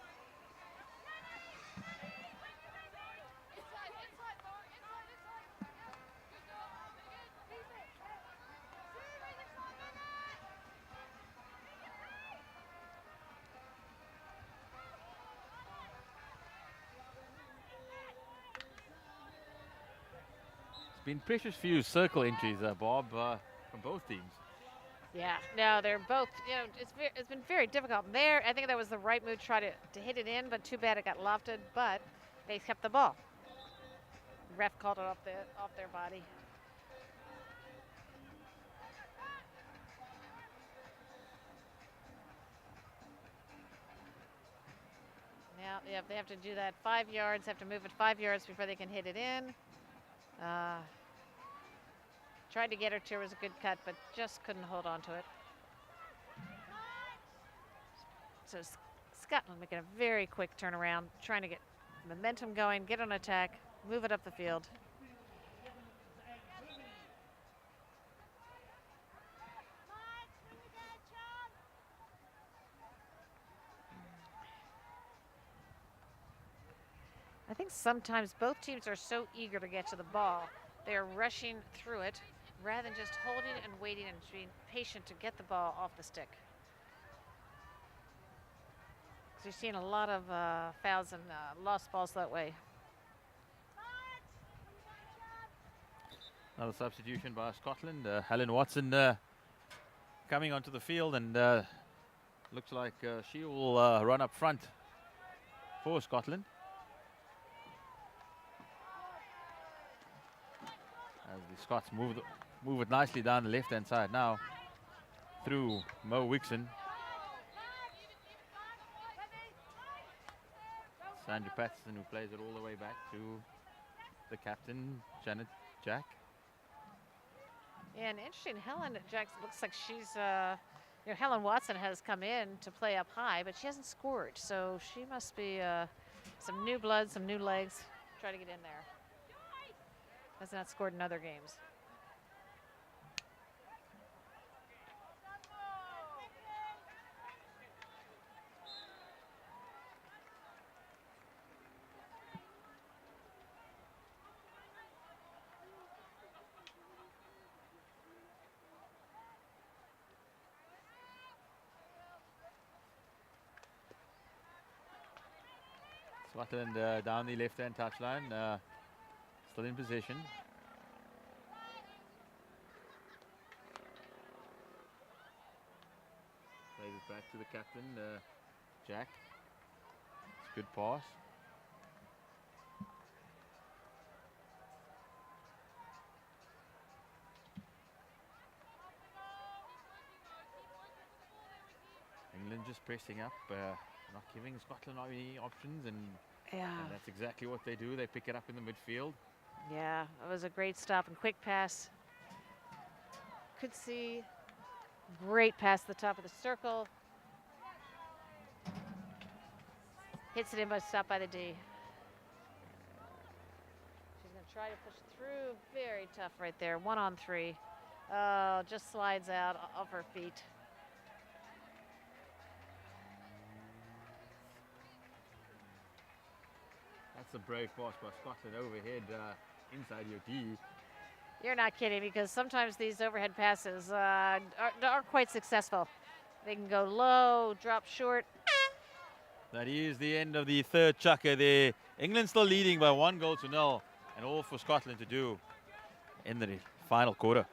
Been precious few circle entries, Bob, from both teams. Yeah, no, they're both, it's been very difficult. There, I think that was the right move to try to hit it in, but too bad it got lofted, but they kept the ball. The ref called it off their body. Now, yeah, they have to do that 5 yards, have to move it 5 yards before they can hit it in. Tried to get her to, it was a good cut, but just couldn't hold on to it. So Scotland making a very quick turnaround, trying to get momentum going, get on attack, move it up the field. I think sometimes both teams are so eager to get to the ball They're rushing through it rather than just holding and waiting and being patient to get the ball off the stick. So you're seeing a lot of fouls and lost balls that way. Another substitution by Scotland. Helen Watson coming onto the field, and looks like she will run up front for Scotland. As the Scots move it nicely down the left-hand side now through Mo Wixon. Sandra Patterson, who plays it all the way back to the captain, Janet Jack. Yeah, and interesting, Helen Jackson looks like she's, you know, Helen Watson has come in to play up high, but she hasn't scored. So she must be some new blood, some new legs, try to get in there. Has not scored in other games. Scotland down the left-hand touchline, still in possession. Plays it back to the captain, Jack. It's a good pass. England just pressing up, not giving Scotland any options, and that's exactly what they do. They pick it up in the midfield. Yeah, it was a great stop and quick pass. Could see great pass to the top of the circle. Hits it in, but stopped by the D. She's going to try to push it through. Very tough right there. 1-on-3. Oh, just slides out of her feet. That's a brave pass by Scotland overhead inside your D. You're not kidding, because sometimes these overhead passes are quite successful. They can go low, drop short. That is the end of the third chukker there. England still leading by 1-0, and all for Scotland to do in the final quarter.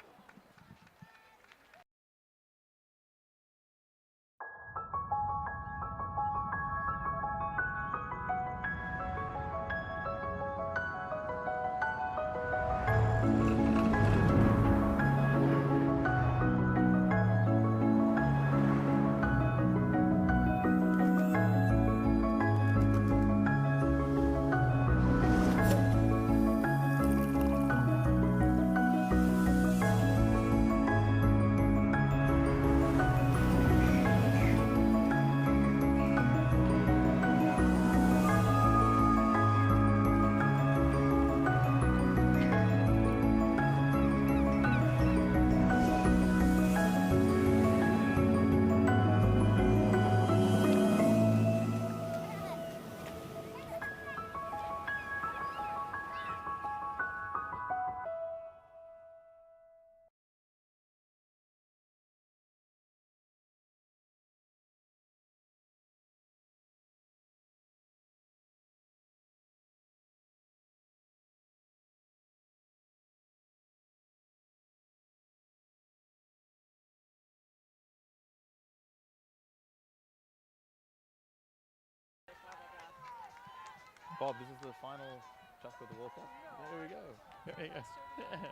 Bob, this is the final chuck of the World Cup. There we go. There we go.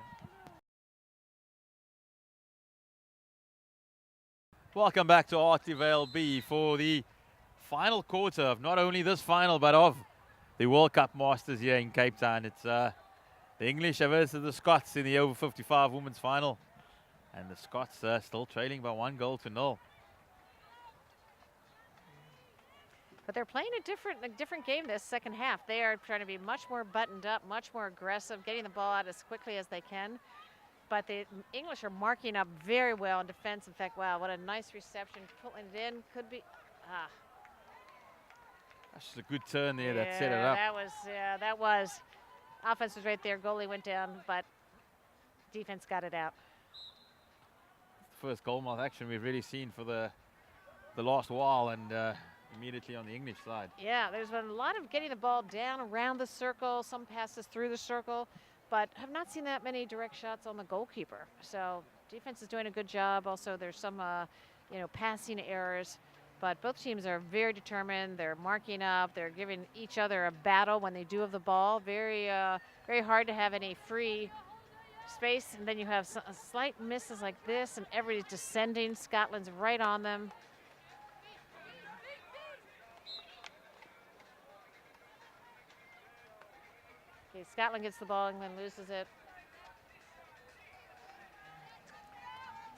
Welcome back to Artivale B for the final quarter of not only this final, but of the World Cup Masters here in Cape Town. It's the English versus the Scots in the over 55 women's final. And the Scots still trailing by 1-0. But they're playing a different game this second half. They are trying to be much more buttoned up, much more aggressive, getting the ball out as quickly as they can. But the English are marking up very well in defense. In fact, wow, what a nice reception. Pulling it in, could be, That's just a good turn there that set it up. That was. Offense was right there. Goalie went down, but Defense got it out. It's the first goalmouth action we've really seen for the last while, and immediately on the English side. Yeah, there's been a lot of getting the ball down around the circle, some passes through the circle, but have not seen that many direct shots on the goalkeeper. So defense is doing a good job. Also, there's some, passing errors, but both teams are very determined. They're marking up. They're giving each other a battle when they do have the ball. Very, very hard to have any free space, and then you have slight misses like this, and everybody's descending. Scotland's right on them. Okay, Scotland gets the ball, England loses it.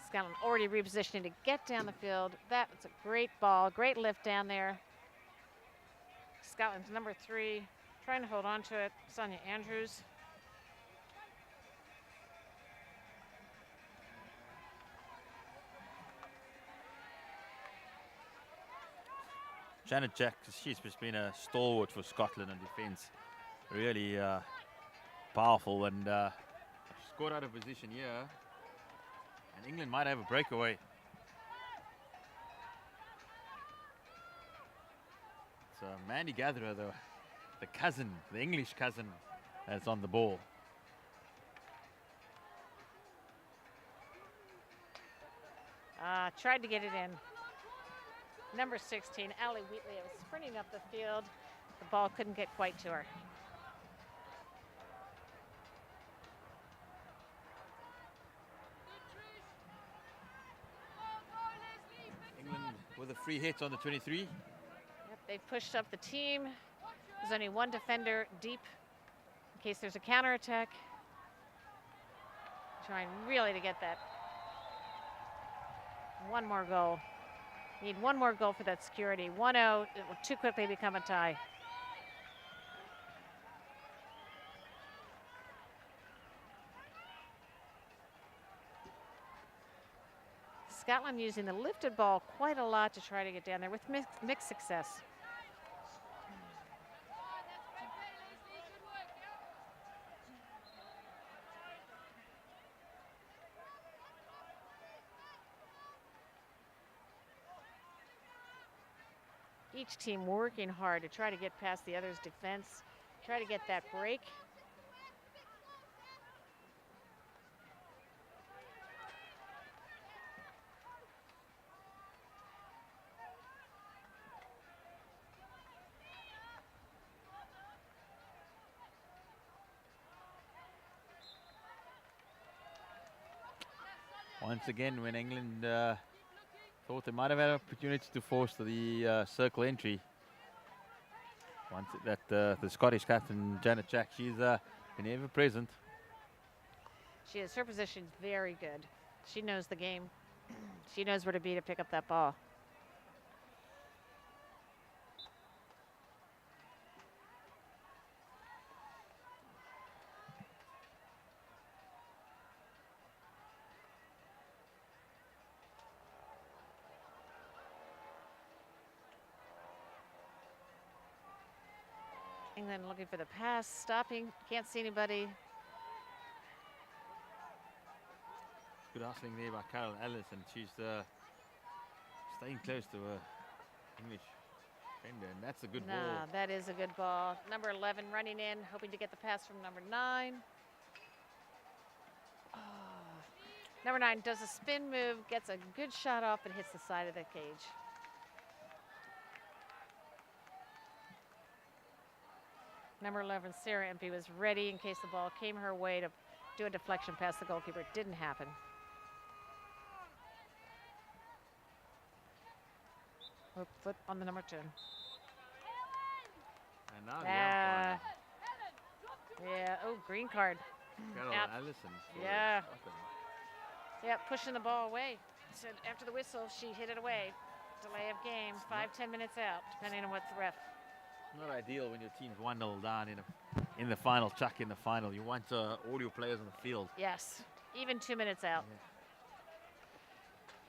Scotland already repositioning to get down the field. That was a great ball, great lift down there. Scotland's number 3, trying to hold on to it. Sonia Andrews. Janet Jack, she's just been a stalwart for Scotland in defence. Really powerful, and scored out of position here. And England might have a breakaway. It's Mandy Gatherer, the cousin, the English cousin, that's on the ball. Tried to get it in. Number 16, Allie Wheatley, was sprinting up the field. The ball couldn't get quite to her. England with a free hit on the 23. Yep, they've pushed up the team. There's only one defender deep in case there's a counterattack. Trying really to get that. One more goal. Need one more goal for that security. 1-0, it will too quickly become a tie. Scotland using the lifted ball quite a lot to try to get down there with mixed success. Each team working hard to try to get past the other's defense, try to get that break. Once again, when England thought they might have had an opportunity to force the circle entry. Once that the Scottish captain, Janet Jack, she's been ever present. She is. Her position's very good. She knows the game. She knows where to be to pick up that ball. England looking for the pass, stopping, can't see anybody. Good hustling there by Carol Allison. She's staying close to her English defender, and that's a good ball. That is a good ball. Number 11 running in, hoping to get the pass from number 9. Oh. Number 9 does a spin move, gets a good shot off, and hits the side of the cage. Number 11, Sarah Empey, was ready in case the ball came her way to do a deflection past the goalkeeper. It didn't happen. Foot on the number 2. And now yeah, oh, green card. Carol Allison. Yeah. Yeah, pushing the ball away. So after the whistle, she hit it away. Delay of game, 5-10 minutes out, depending on what the ref. Not ideal when your team's 1-0 down in the final, chuck in the final. You want all your players on the field. Yes, even 2 minutes out.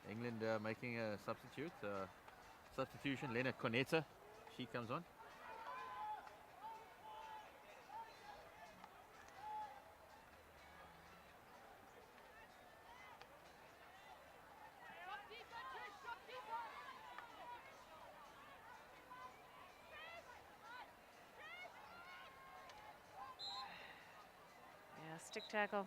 Yeah. England making a substitution. Lena Cornetta, she comes on. stick tackle.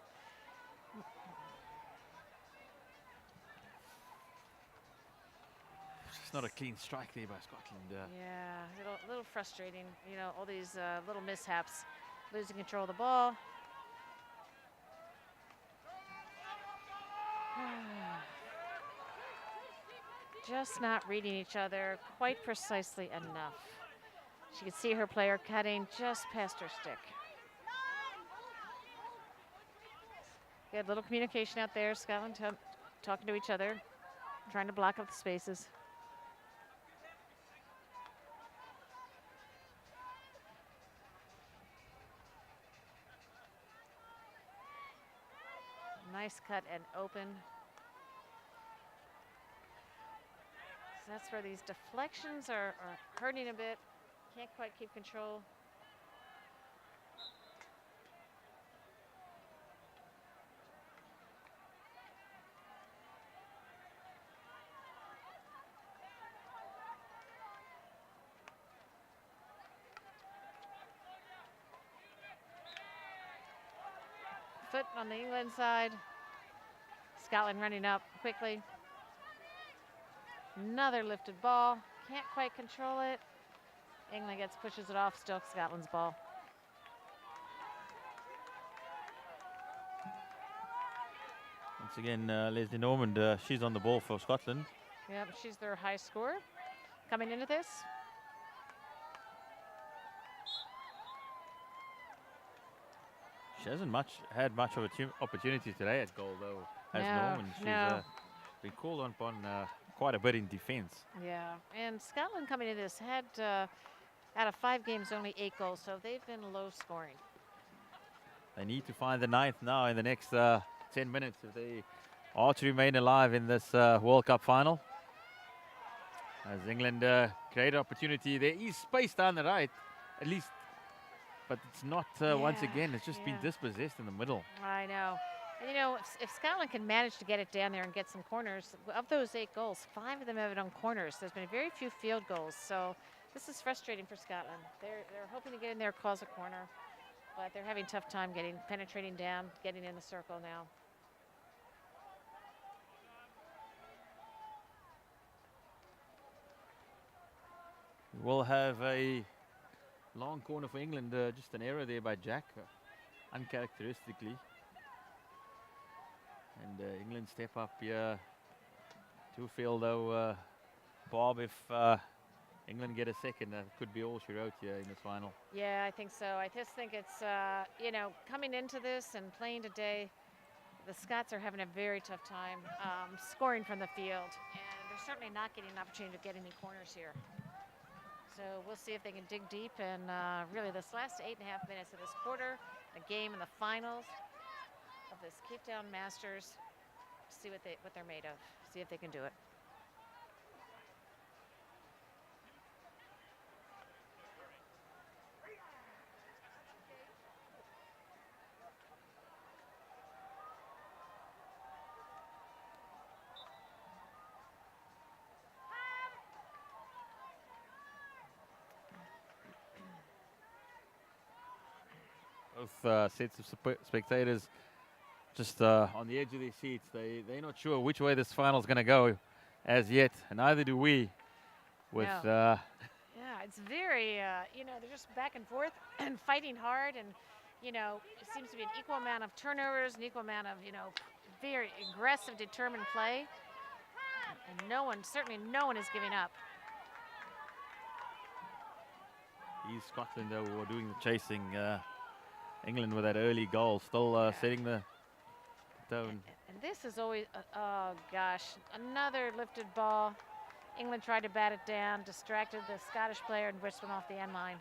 It's not a clean strike there by Scotland. Yeah, a little frustrating. You know, all these little mishaps, losing control of the ball. Just not reading each other quite precisely enough. She could see her player cutting just past her stick. Good little communication out there. Scotland talking to each other, trying to block up the spaces. Nice cut and open. So that's where these deflections are hurting a bit. Can't quite keep control. Foot on the England side. Scotland running up quickly. Another lifted ball. Can't quite control it. England pushes it off. Still Scotland's ball. Once again, Leslie Normand, she's on the ball for Scotland. Yep, she's their high scorer coming into this. She hasn't had much of an opportunity today at goal, though, as Norman. She's been called upon quite a bit in defence. Yeah, and Scotland coming into this had, out of 5 games, only 8 goals, so they've been low scoring. They need to find the 9th now in the next 10 minutes if they are to remain alive in this World Cup final. As England create opportunity, there is space down the right, at least. But it's not, once again, it's just been dispossessed in the middle. I know. And, you know, if Scotland can manage to get it down there and get some corners, of those 8 goals, 5 of them have been on corners. There's been very few field goals. So this is frustrating for Scotland. They're hoping to get in there, cause a corner. But they're having a tough time penetrating down, getting in the circle now. We'll have a long corner for England, just an error there by Jack, uncharacteristically. And England step up here to feel, though, Bob, if England get a second, that could be all she wrote here in this final. Yeah, I think so. I just think it's, you know, coming into this and playing today, the Scots are having a very tough time scoring from the field. And they're certainly not getting an opportunity to get any corners here. So we'll see if they can dig deep, and really this last 8.5 minutes of this quarter, the game and the finals of this Cape Town Masters, see what they're made of, see if they can do it. Both sets of spectators just on the edge of their seats. They're not sure which way this final is going to go as yet, and neither do we. With yeah, it's very, you know, they're just back and forth and fighting hard, and, you know, it seems to be an equal amount of turnovers, an equal amount of, you know, very aggressive, determined play, and certainly no one is giving up. He's Scotland, though, who are doing the chasing. England with that early goal, still setting the tone. And this is always, oh gosh, another lifted ball. England tried to bat it down, distracted the Scottish player, and whisked one off the end line.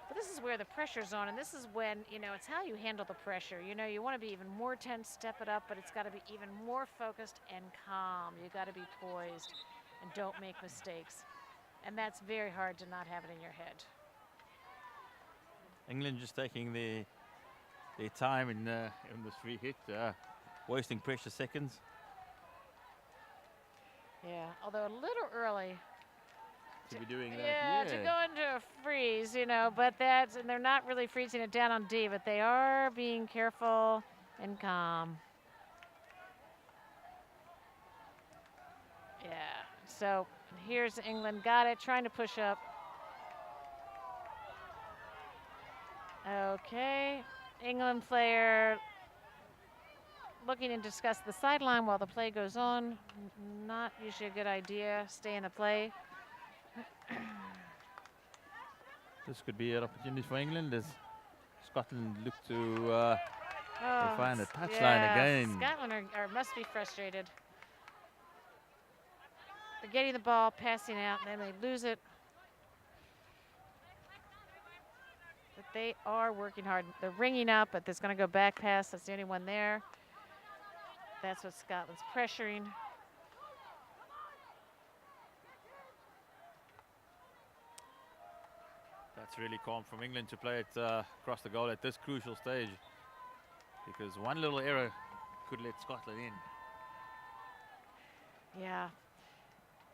But this is where the pressure's on, and this is when, you know, it's how you handle the pressure. You know, you want to be even more tense, step it up, but it's got to be even more focused and calm. You got to be poised and don't make mistakes. And that's very hard to not have it in your head. England just taking their time in this free hit, wasting precious seconds. Yeah, although a little early to be doing that. Yeah, to go into a freeze, you know, but and they're not really freezing it down on D, but they are being careful and calm. Yeah, so here's England, got it, trying to push up. Okay, England player looking to discuss the sideline while the play goes on. Not usually a good idea, stay in the play. This could be an opportunity for England as Scotland look to find a touchline again. Scotland must be frustrated. They're getting the ball, passing out, and then they lose it. But they are working hard. They're ringing up, but there's going to go back pass. That's the only one there. That's what Scotland's pressuring. That's really calm from England to play it across the goal at this crucial stage, because one little error could let Scotland in. Yeah.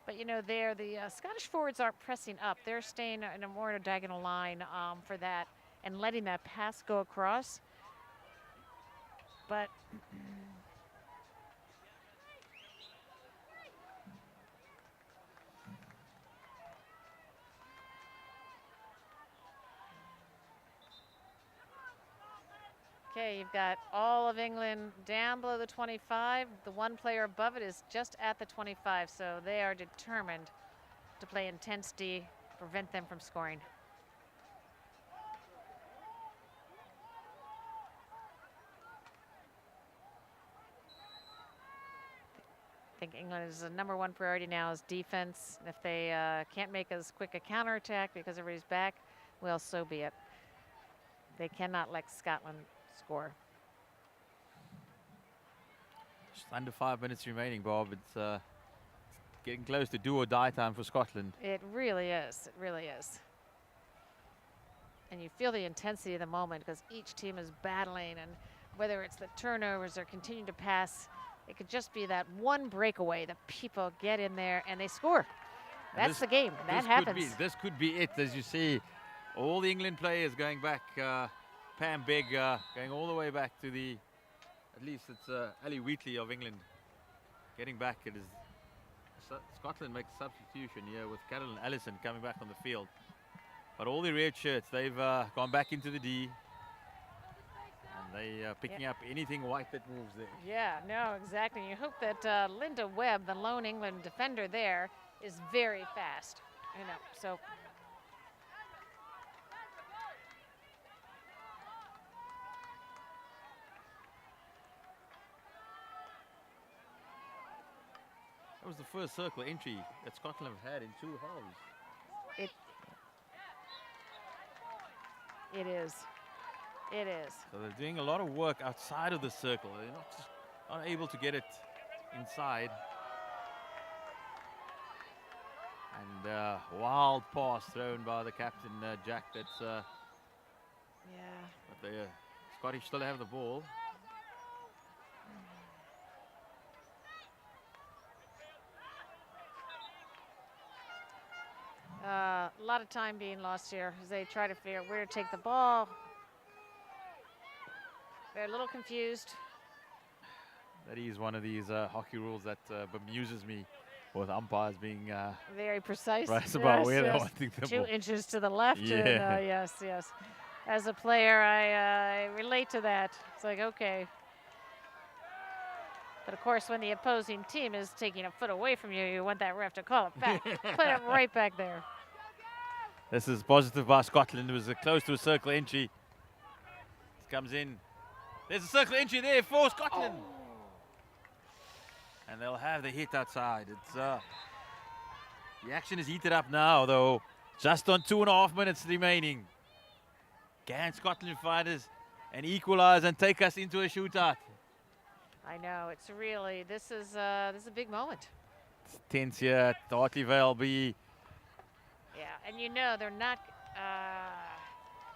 But, you know, the Scottish forwards aren't pressing up. They're staying in a more diagonal line for that and letting that pass go across. But okay, you've got all of England down below the 25. The one player above it is just at the 25, so they are determined to play intense D, prevent them from scoring. I think England is the #1 priority now is defense. If they can't make as quick a counterattack because everybody's back, well, so be it. They cannot let Scotland score. Just under 5 minutes remaining, Bob. It's getting close to do or die time for Scotland. It really is. It really is. And you feel the intensity of the moment because each team is battling, and whether it's the turnovers or continuing to pass, it could just be that one breakaway that people get in there and they score. That's the game. That happens. This could be it, as you see. All the England players going back. Pam Big going all the way back to at least it's Ali Wheatley of England getting back. It is Scotland makes a substitution here with Carolyn Allison coming back on the field. But all the red shirts, they've gone back into the D. And they are picking up anything white that moves there. Yeah, no, exactly. You hope that Linda Webb, the lone England defender there, is very fast. You know, so. That was the first circle entry that Scotland have had in 2 halves. It is. It is. So they're doing a lot of work outside of the circle. They're not able to get it inside. And wild pass thrown by the captain, Jack. That's yeah. But the Scottish still have the ball. A lot of time being lost here as they try to figure out where to take the ball. They're a little confused. That is one of these hockey rules that bemuses me, with umpires being very precise. Right about where they're wanting the 2 ball. inches to the left. Yeah. And, yes, yes. As a player, I relate to that. It's like, okay. But of course, when the opposing team is taking a foot away from you, you want that ref to call it back. Put it right back there. This is positive by Scotland. It was close to a circle entry. It comes in. There's a circle entry there for Scotland. Oh. And they'll have the hit outside. It's the action is heated up now, though. Just on 2.5 minutes remaining. Can Scotland fighters and equalize and take us into a shootout? I know, it's really, this is a big moment. It's tense here at the Hartley Vale B. Yeah, and you know they're not,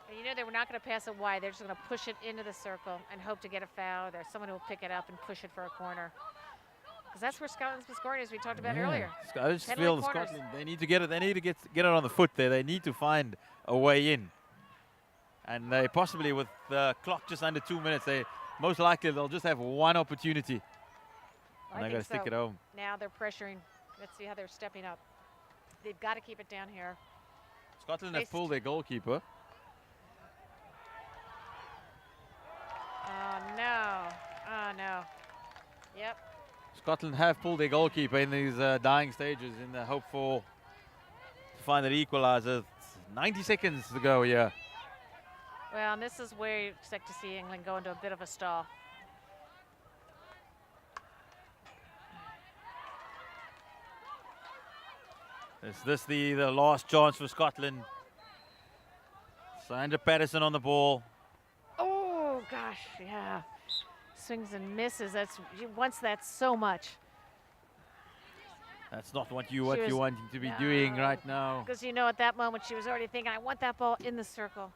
they were not going to pass it wide. They're just going to push it into the circle and hope to get a foul. There's someone who will pick it up and push it for a corner. Because that's where Scotland's been scoring, as we talked about earlier. I just Penalty feel corners. Scotland, they need to get it. They need to get it on the foot there. They need to find a way in. And they possibly, with the clock just under 2 minutes, they most likely they'll just have one opportunity. And they're going to stick it home. Now they're pressuring. Let's see how they're stepping up. They've got to keep it down here. Scotland have pulled their goalkeeper. Oh, no. Oh, no. Yep. Scotland have pulled their goalkeeper in these dying stages in the hope to find an equalizer. 90 seconds to go here. Well, and this is where you expect to see England go into a bit of a stall. Is this the last chance for Scotland? Sandra Patterson on the ball. Oh, gosh, yeah. Swings and misses. He wants that so much. That's not what you wanting to be doing right now. Because you know, at that moment, she was already thinking, I want that ball in the circle.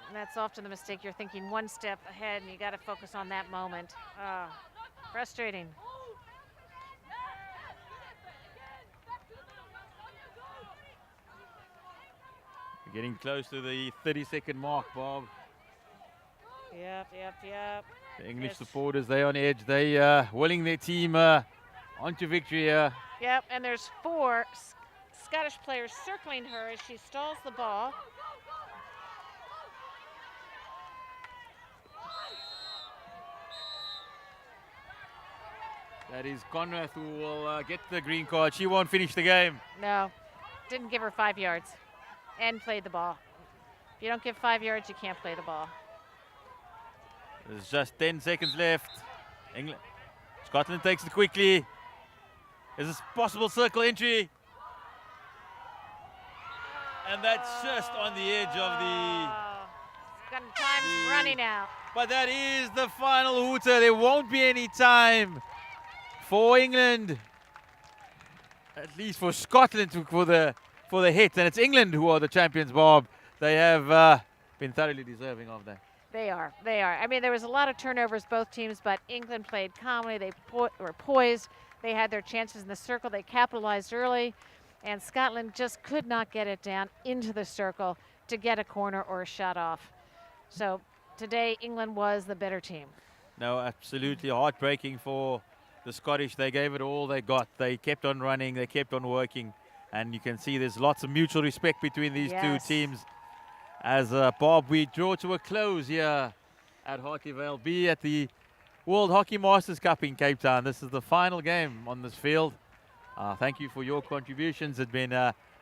And that's often the mistake. You're thinking one step ahead, and you got to focus on that moment. Frustrating. We're getting close to the 30-second mark, Bob. Yep. The English supporters, they on edge. They willing their team onto victory here. Yep, and there's 4 Scottish players circling her as she stalls the ball. That is Conrath who will get the green card. She won't finish the game. No, didn't give her 5 yards and played the ball. If you don't give 5 yards, you can't play the ball. There's just 10 seconds left. Scotland takes it quickly. Is this possible circle entry? And that's just on the edge of the... Time's running out. But that is the final hooter. There won't be any time for England. At least for Scotland for the hit. And it's England who are the champions, Bob. They have been thoroughly deserving of that. They are. I mean, there was a lot of turnovers, both teams, but England played calmly. They were poised. They had their chances in the circle. They capitalized early. And Scotland just could not get it down into the circle to get a corner or a shot off. So today, England was the better team. No, absolutely heartbreaking for the Scottish. They gave it all they got. They kept on running. They kept on working. And you can see there's lots of mutual respect between these two teams. As Bob, we draw to a close here at Hartleyvale B at the World Hockey Masters Cup in Cape Town. This is the final game on this field. Thank you for your contributions. It's been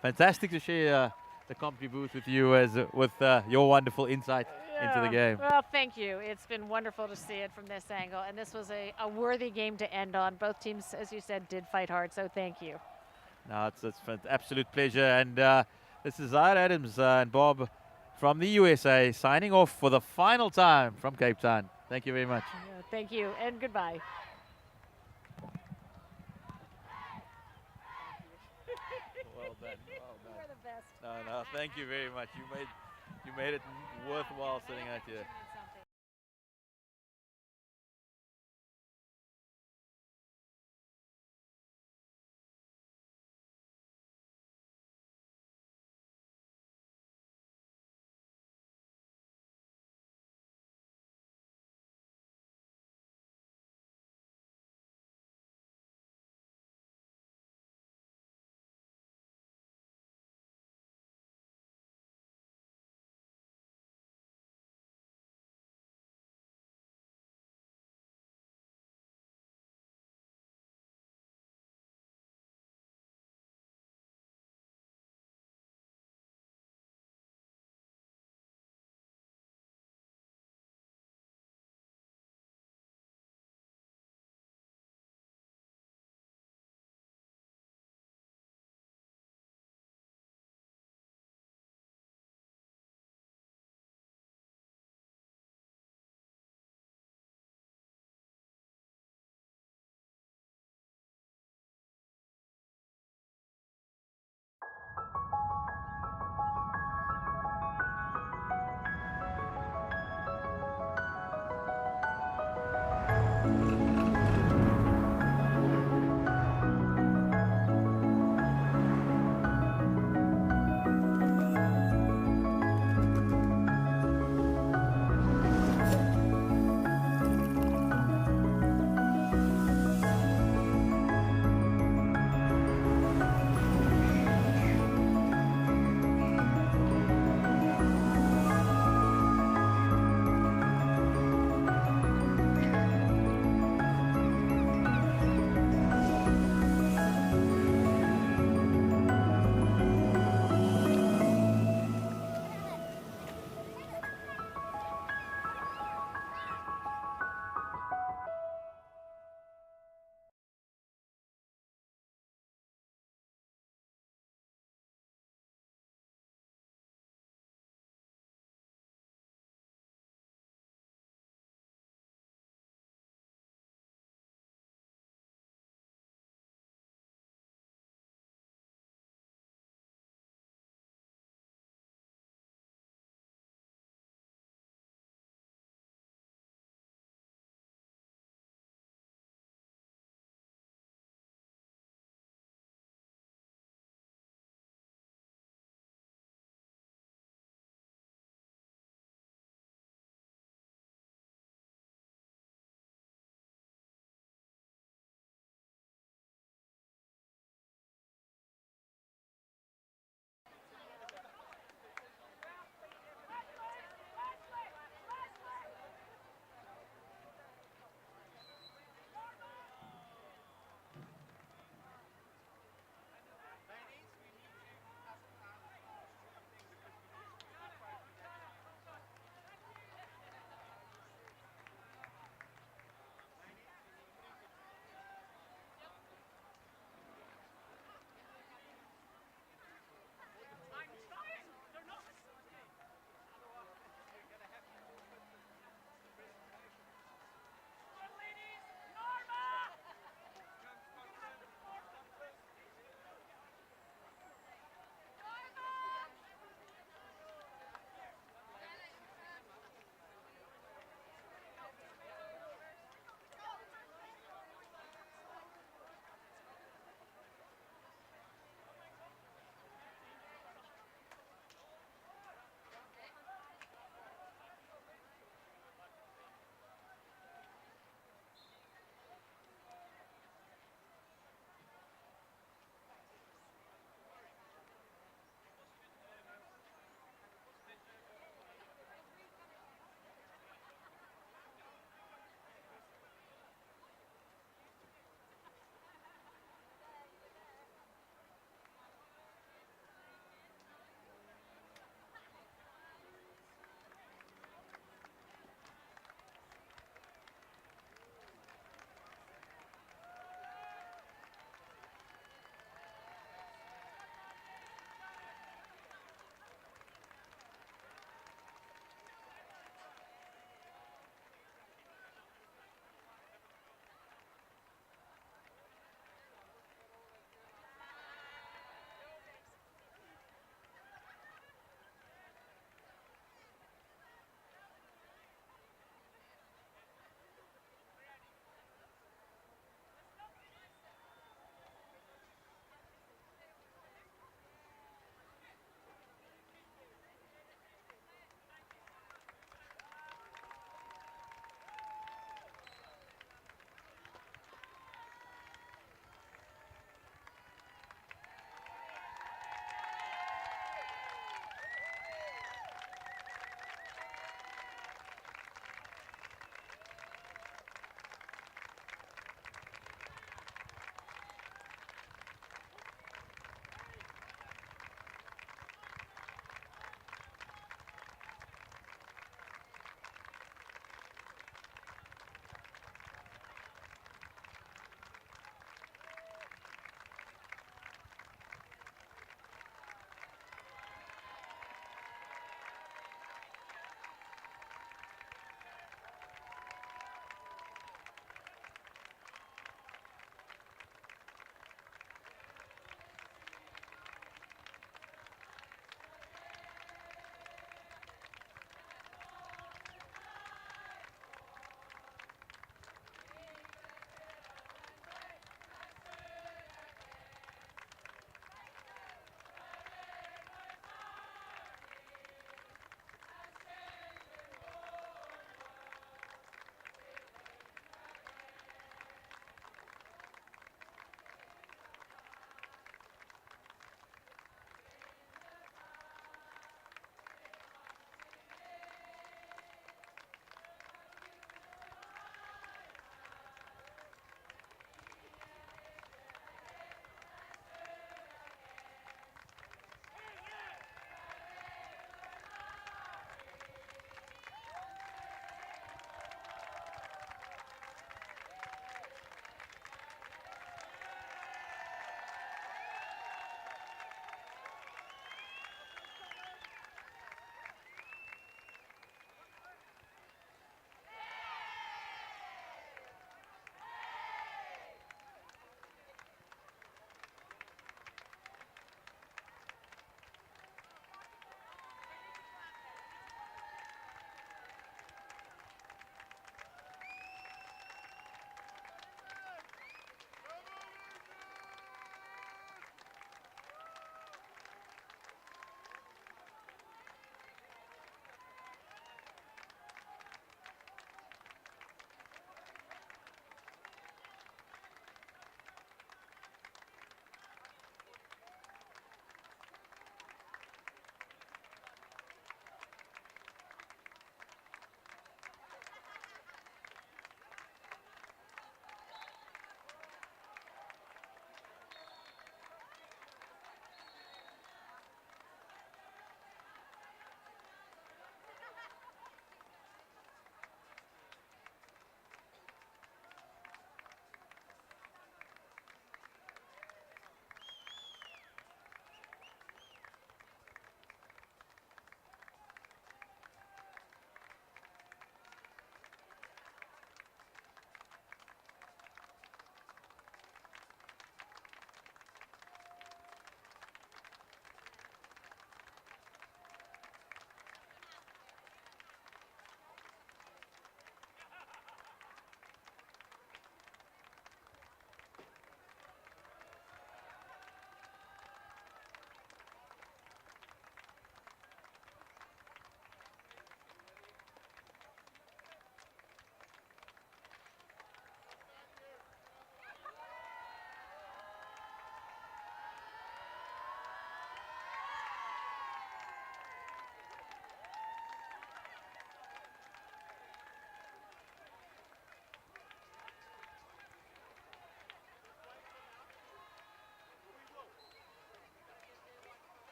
fantastic to share the commentary booth with you with your wonderful insight into the game. Well, thank you. It's been wonderful to see it from this angle, and this was a worthy game to end on. Both teams, as you said, did fight hard, so thank you. No, it's an absolute pleasure. And this is Zyed Adams and Bob from the USA signing off for the final time from Cape Town. Thank you very much. Thank you, and goodbye. Well done. You are the best. No, thank you very much. You made it worthwhile sitting out here.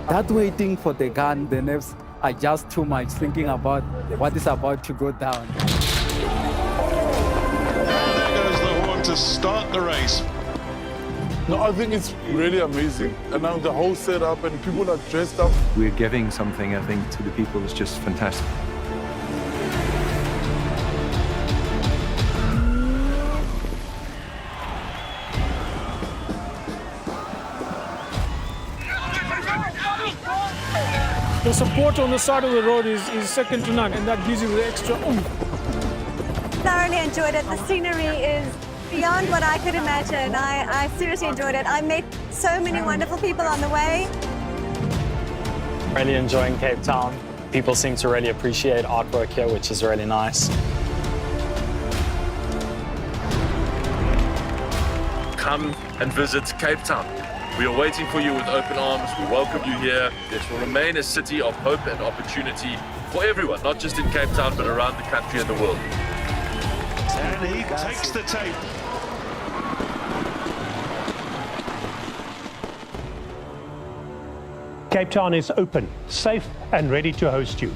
That waiting for the gun, the nerves are just too much, thinking about what is about to go down. There goes the horn to start the race. No, I think it's really amazing. And now the whole setup and people are dressed up. We're giving something, I think, to the people is just fantastic. The support on the side of the road is second to none, and that gives you the extra oomph. Thoroughly enjoyed it. The scenery is beyond what I could imagine. I seriously enjoyed it. I met so many wonderful people on the way. Really enjoying Cape Town. People seem to really appreciate artwork here, which is really nice. Come and visit Cape Town. We are waiting for you with open arms. We welcome you here. This will remain a city of hope and opportunity for everyone, not just in Cape Town, but around the country and the world. And he takes the tape. Cape Town is open, safe and ready to host you.